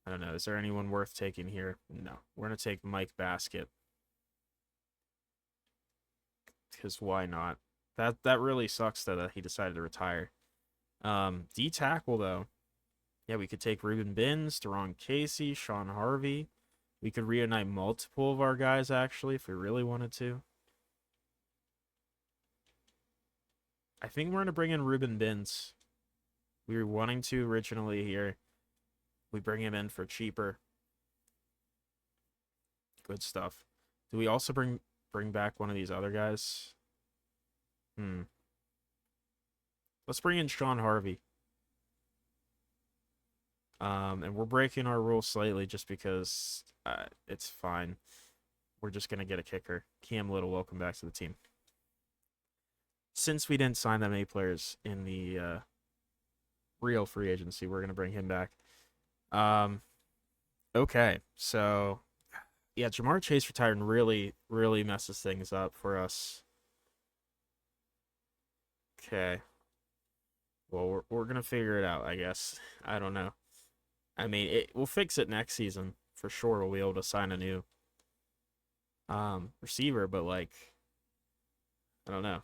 I don't know. Is there anyone worth taking here? No. We're gonna take Mike Basket because why not? That really sucks that he decided to retire. D tackle though. Yeah, we could take Ruben Binns, Deron Casey, Sean Harvey. We could reunite multiple of our guys actually if we really wanted to. I think we're gonna bring in Ruben Binns. We were wanting to originally here. We bring him in for cheaper. Good stuff. Do we also bring back one of these other guys? Hmm. Let's bring in Sean Harvey. And we're breaking our rules slightly just because it's fine. We're just gonna get a kicker. Cam Little, welcome back to the team. Since we didn't sign that many players in the real free agency, we're gonna bring him back. Um, okay, so yeah, Jamar Chase retired really, really messes things up for us. Okay, well we're gonna figure it out, I guess. I don't know. I mean, we'll fix it next season for sure. We'll be able to sign a new receiver, but like I don't know.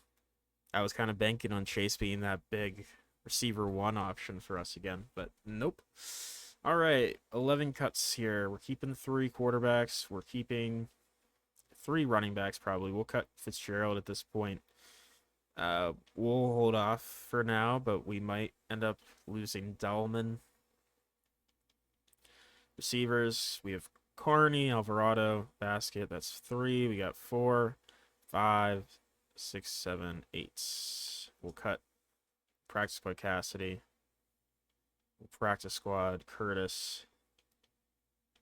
I was kind of banking on Chase being that big receiver one option for us again, but nope. All right, 11 cuts here. We're keeping three quarterbacks. We're keeping three running backs probably. We'll cut Fitzgerald at this point. We'll hold off for now, but we might end up losing Dahlman. Receivers, we have Carney, Alvarado, Basket. That's three. We got 4, 5, 6, 7, 8. We'll cut practice squad Cassidy. We'll practice squad Curtis.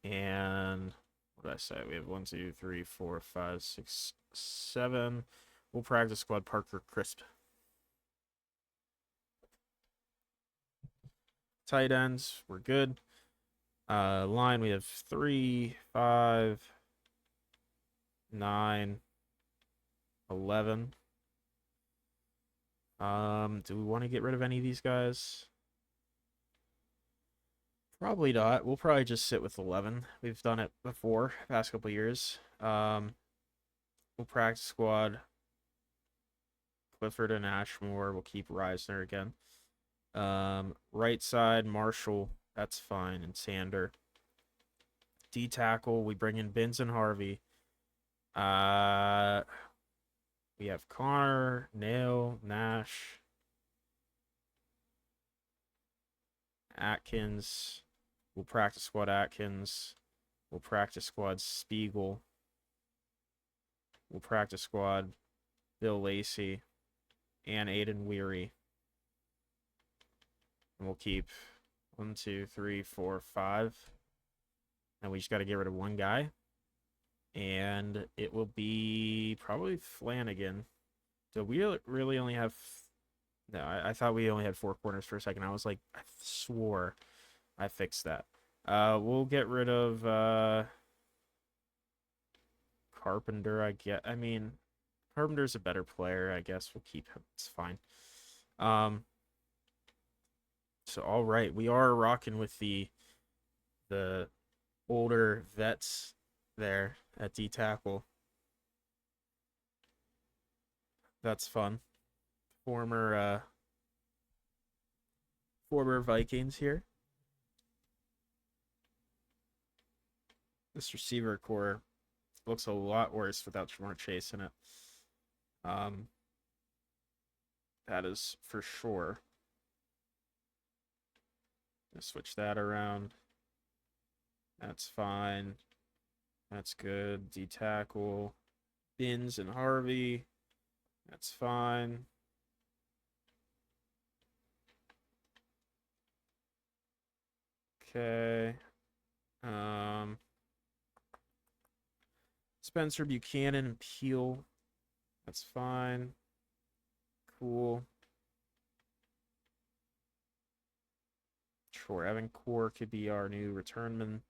And what did I say? We have 1, 2, 3, 4, 5, 6, 7. We'll practice squad Parker Crisp. Tight ends, we're good. Line, we have 3, 5, 9, 11. Do we want to get rid of any of these guys? Probably not. We'll probably just sit with 11. We've done it before, past couple years. We'll practice squad Clifford and Ashmore. We'll keep Reisner again. Right side, Marshall. That's fine. And Sander. D tackle, we bring in Binns and Harvey. We have Connor, Nail, Nash, Atkins. We'll practice squad Atkins. We'll practice squad Spiegel. We'll practice squad Bill Lacey and Aiden Weary. And we'll keep 1, 2, 3, 4, 5. And we just got to get rid of one guy. And it will be probably Flanagan. So we really only have. No, I thought we only had 4 corners for a second. I was like, I swore I fixed that. We'll get rid of Carpenter, I get. I mean, Carpenter's a better player, I guess. We'll keep him. It's fine. So all right, we are rocking with the older vets there at D tackle. That's fun. Former former Vikings here. This receiver core looks a lot worse without Jamar Chase in it. That is for sure. Let's switch that around. That's fine. That's good. D tackle. Binns and Harvey. That's fine. Okay. Let's Spencer, Buchanan, and Peel. That's fine. Cool. Sure, Evan Core could be our new returnman.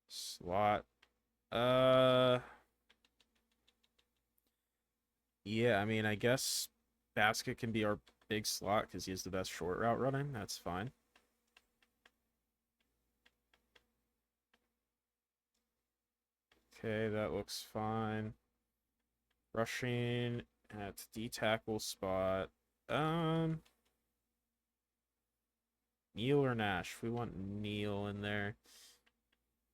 Slot. Yeah, I mean, I guess Basket can be our big slot because he has the best short route running. That's fine. Okay, that looks fine. Rushing at D tackle spot. Neal or Nash? We want Neal in there.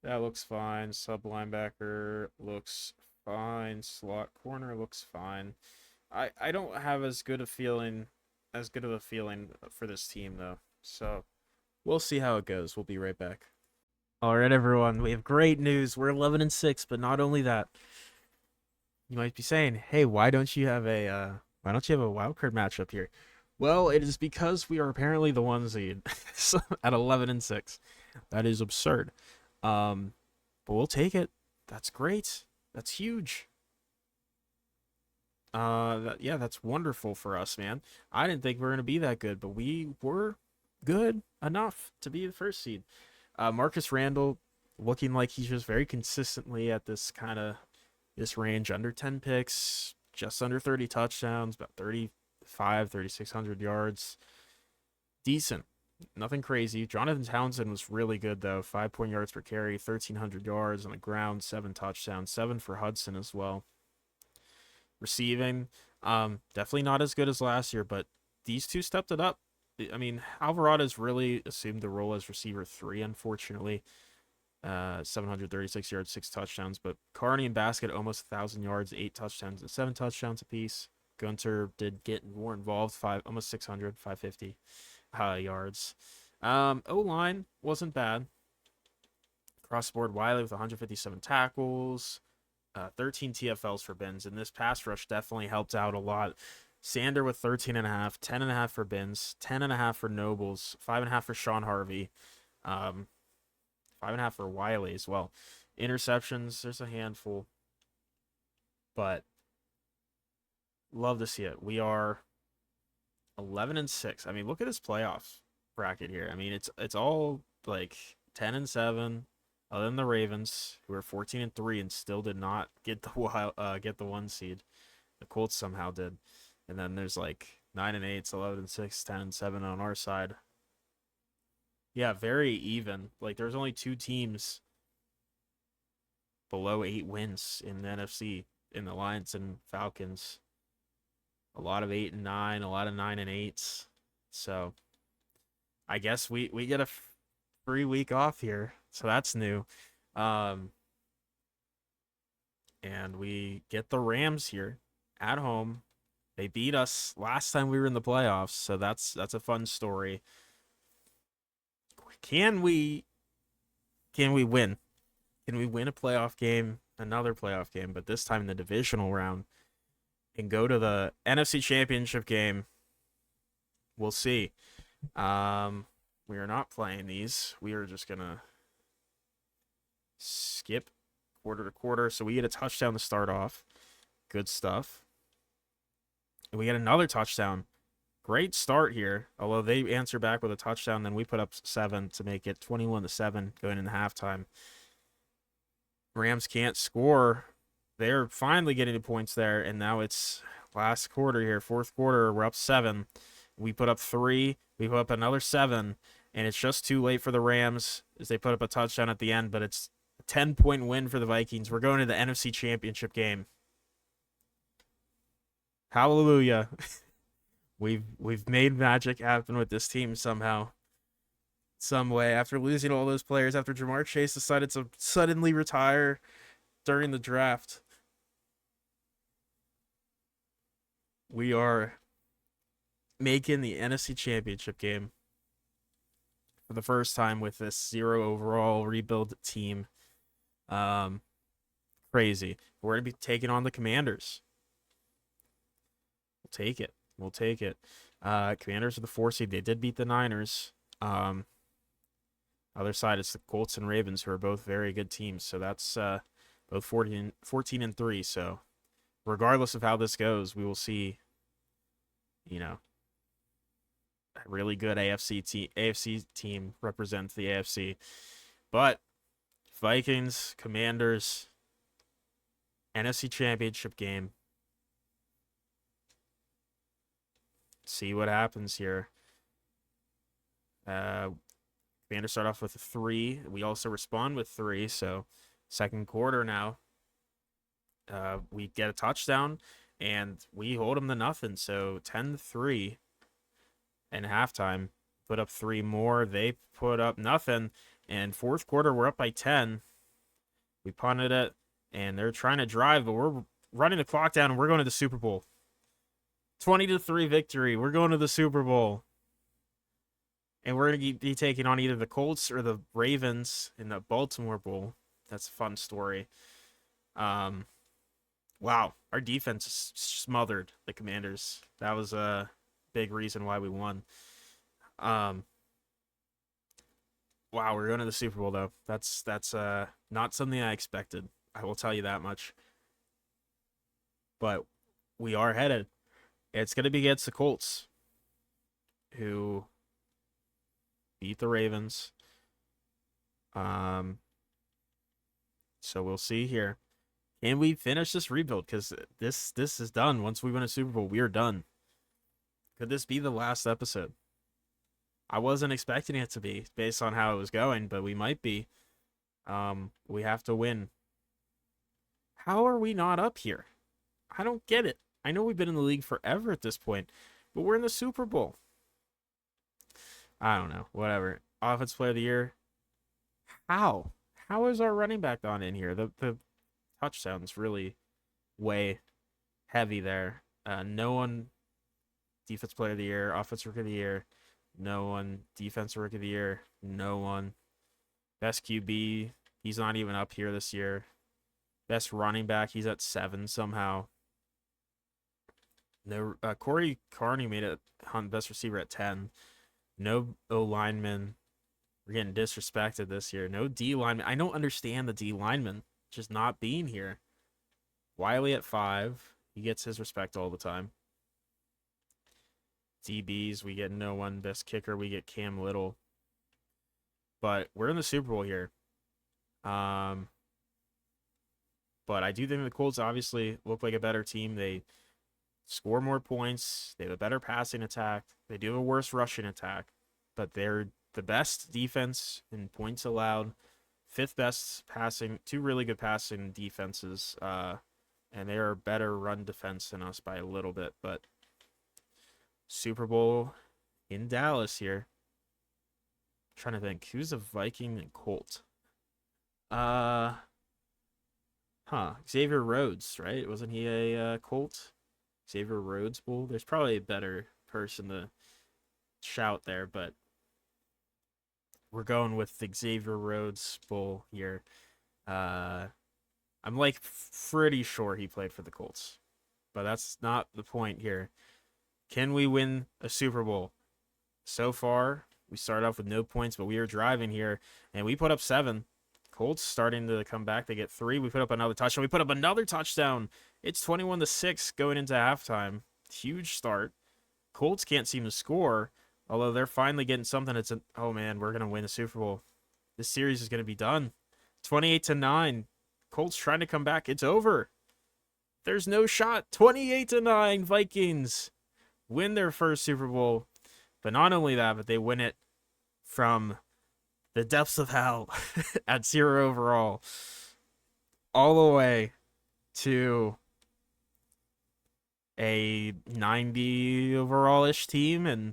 That looks fine. Sub linebacker looks fine. Slot corner looks fine. I don't have as good a feeling for this team though. So we'll see how it goes. We'll be right back. All right, everyone. We have great news. We're 11-6, but not only that. You might be saying, "Hey, why don't you have a wild card matchup here?" Well, it is because we are apparently the one seed at 11-6. That is absurd. But we'll take it. That's great. That's huge. Yeah, that's wonderful for us, man. I didn't think we were gonna be that good, but we were good enough to be the first seed. Marcus Randall looking like he's just very consistently at this range, under 10 picks, just under 30 touchdowns, about 3,600 yards. Decent. Nothing crazy. Jonathan Townsend was really good, though. 5 yards per carry, 1,300 yards on the ground, 7 touchdowns, 7 for Hudson as well. Receiving, definitely not as good as last year, but these two stepped it up. I mean, Alvarado's really assumed the role as receiver 3, unfortunately. 736 yards, 6 touchdowns. But Carney and Basket almost 1,000 yards, 8 touchdowns, and 7 touchdowns apiece. Gunter did get more involved, almost 600, 550 yards. O-line wasn't bad. Cross board, Wiley with 157 tackles, 13 TFLs for Benz, and this pass rush definitely helped out a lot. Sander with 13.5, 10.5 for Benz, 10.5 for Nobles, 5.5 for Sean Harvey, 5.5 for Wiley as well. Interceptions, there's a handful, but love to see it. We are 11-6. I mean, look at this playoff bracket here. I mean, it's all like 10-7, other than the Ravens, who are 14-3 and still did not get the 1 seed. The Colts somehow did, and then there's like 9-8, 11-6, 10-7 on our side. Yeah, very even. Like there's only 2 teams below 8 wins in the NFC, in the Lions and Falcons. A lot of 8-9, a lot of 9-8s. So I guess we get a free week off here, so that's new. And we get the Rams here at home. They beat us last time we were in the playoffs, so that's a fun story. Can we win? Can we win a playoff game, another playoff game, but this time in the divisional round, and go to the NFC Championship game? We'll see. We are not playing these. We are just gonna skip quarter to quarter. So we get a touchdown to start off. Good stuff. And we get another touchdown. Great start here. Although they answer back with a touchdown, then we put up 7 to make it 21-7 going into halftime. Rams can't score. They're finally getting the points there, and now it's last quarter here, fourth quarter. We're up 7. We put up 3. We put up another 7, and it's just too late for the Rams as they put up a touchdown at the end, but it's a 10-point win for the Vikings. We're going to the NFC Championship game. Hallelujah. We've made magic happen with this team somehow. Some way. After losing all those players, after Jamar Chase decided to suddenly retire during the draft, we are making the NFC Championship game for the first time with this 0 overall rebuild team. Crazy. We're going to be taking on the Commanders. We'll take it. We'll take it. Commanders are the 4 seed. They did beat the Niners. Other side, it's the Colts and Ravens, who are both very good teams. So that's both 14 and 3. So regardless of how this goes, we will see, you know, a really good AFC team represents the AFC. But Vikings, Commanders, NFC Championship game. See what happens here. Commanders start off with a 3. We also respond with 3. So second quarter now, we get a touchdown and we hold them to nothing. So 10-3 and halftime. Put up 3 more. They put up nothing. And fourth quarter, we're up by 10. We punted it, and they're trying to drive, but we're running the clock down, and we're going to the Super Bowl. 20-3 victory. We're going to the Super Bowl. And we're going to be taking on either the Colts or the Ravens in the Baltimore Bowl. That's a fun story. Wow. Our defense smothered the Commanders. That was a big reason why we won. Wow, we're going to the Super Bowl though. That's not something I expected. I will tell you that much. But we are headed. It's going to be against the Colts, who beat the Ravens. So we'll see here. Can we finish this rebuild? Because this is done. Once we win a Super Bowl, we are done. Could this be the last episode? I wasn't expecting it to be based on how it was going, but we might be. We have to win. How are we not up here? I don't get it. I know we've been in the league forever at this point, but we're in the Super Bowl. I don't know. Whatever. Offensive Player of the Year. How? How is our running back not in here? The touchdown's really way heavy there. No one. Defensive Player of the Year. Offensive Rookie of the Year. No one. Defensive Rookie of the Year. No one. Best QB. He's not even up here this year. Best running back. He's at 7 somehow. No. Corey Carney made it on best receiver at 10. No O lineman. We're getting disrespected this year. No D lineman. I don't understand the D lineman just not being here. Wiley at 5. He gets his respect all the time. DBs, we get no one. Best kicker, we get Cam Little. But we're in the Super Bowl here. But I do think the Colts obviously look like a better team. They score more points. They have a better passing attack. They do have a worse rushing attack. But they're the best defense in points allowed. 5th best passing. 2 really good passing defenses. And they are a better run defense than us by a little bit. But Super Bowl in Dallas here. I'm trying to think. Who's a Viking and Colt? Xavier Rhodes, right? Wasn't he a Colt? Xavier Rhodes Bowl? There's probably a better person to shout there, but we're going with the Xavier Rhodes Bowl here. I'm like pretty sure he played for the Colts, but that's not the point here. Can we win a Super Bowl? So far, we start off with no points, but we are driving here, and we put up 7. Colts starting to come back. They get 3. We put up another touchdown. We put up another touchdown. It's 21-6 going into halftime. Huge start. Colts can't seem to score, although they're finally getting something. Oh man, we're gonna win the Super Bowl. This series is gonna be done. 28-9. Colts trying to come back. It's over. There's no shot. 28-9. Vikings win their first Super Bowl. But not only that, but they win it from the depths of hell at 0 overall, all the way to a 90 overall-ish team and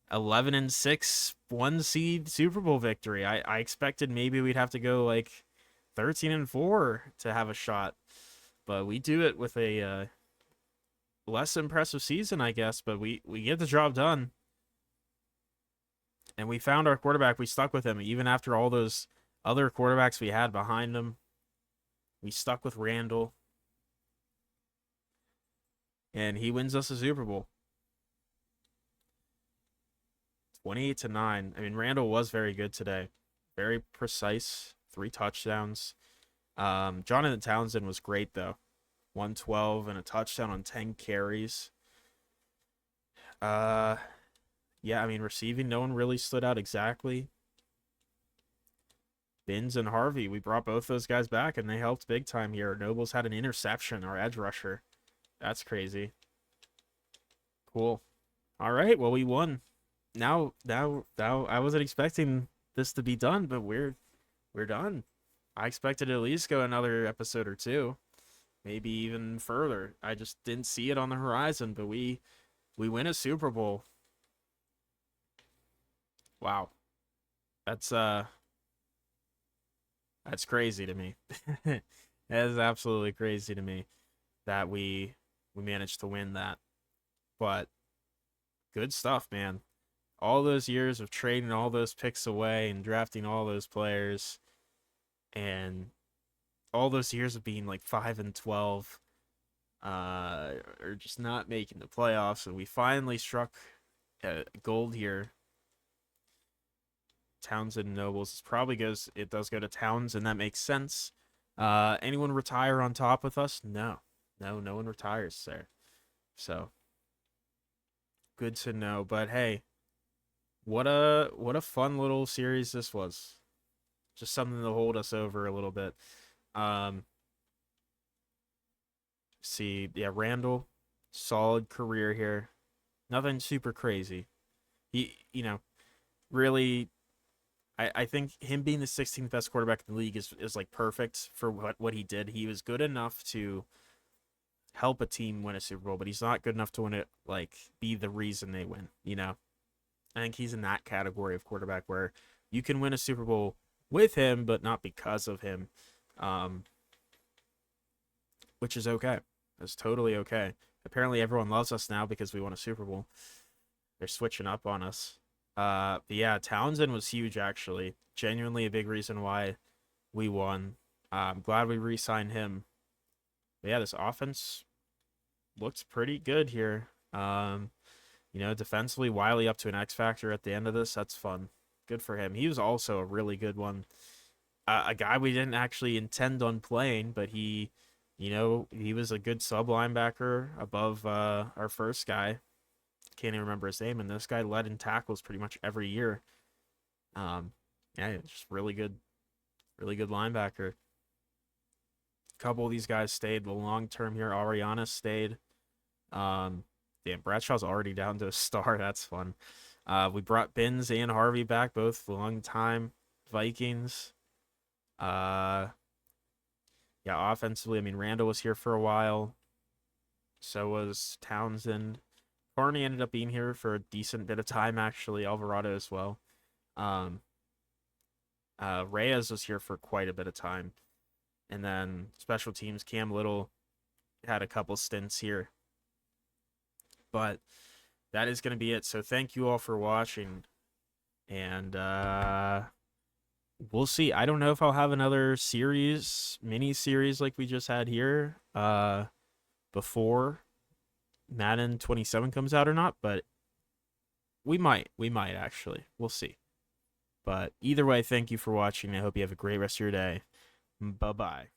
11-6 1 seed Super Bowl victory. I expected maybe we'd have to go like 13-4 to have a shot, but we do it with a less impressive season, I guess. But we get the job done. And we found our quarterback. We stuck with him. Even after all those other quarterbacks we had behind him, we stuck with Randall. And he wins us a Super Bowl. 28-9. I mean, Randall was very good today. Very precise. 3 touchdowns. Jonathan Townsend was great though. 112 and a touchdown on 10 carries. Uh, yeah, I mean receiving, no one really stood out exactly. Binns and Harvey, we brought both those guys back and they helped big time here. Nobles had an interception, our edge rusher. That's crazy. Cool. All right, well we won. Now I wasn't expecting this to be done, but we're done. I expected to at least go another episode or two, maybe even further. I just didn't see it on the horizon, but we win a Super Bowl. Wow. That's that's crazy to me. That is absolutely crazy to me that we managed to win that. But good stuff, man. All those years of trading all those picks away and drafting all those players and all those years of being like 5-12 or just not making the playoffs, and we finally struck gold here. Townsend Nobles probably goes, it does go to Towns, and that makes sense. Anyone retire on top with us? No. No one retires there. So good to know. But hey, what a fun little series this was. Just something to hold us over a little bit. Um See, yeah, Randall, solid career here. Nothing super crazy. He really I think him being the 16th best quarterback in the league is like perfect for what he did. He was good enough to help a team win a Super Bowl, but he's not good enough to win it, like be the reason they win. I think he's in that category of quarterback where you can win a Super Bowl with him, but not because of him. Um, which is okay. That's totally okay. Apparently everyone loves us now because we won a Super Bowl. They're switching up on us. But yeah, Townsend was huge actually. Genuinely a big reason why we won. I'm glad we re-signed him. But yeah, this offense looks pretty good here. Defensively, Wiley up to an X factor at the end of this. That's fun. Good for him. He was also a really good one. A guy we didn't actually intend on playing, but he was a good sub linebacker above our first guy. Can't even remember his name, and this guy led in tackles pretty much every year. Yeah, just really good linebacker. A couple of these guys stayed the long term here. Ariana stayed. Damn, Bradshaw's already down to a star. That's fun. We brought Binns and Harvey back, both long time Vikings. Yeah, offensively, I mean, Randall was here for a while. So was Townsend. Carney ended up being here for a decent bit of time, actually. Alvarado as well. Um, Reyes was here for quite a bit of time. And then special teams, Cam Little had a couple stints here. But that is going to be it. So thank you all for watching. And we'll see. I don't know if I'll have another mini series like we just had here before Madden 27 comes out or not, but we might actually. We'll see. But either way, thank you for watching. I hope you have a great rest of your day. Bye-bye.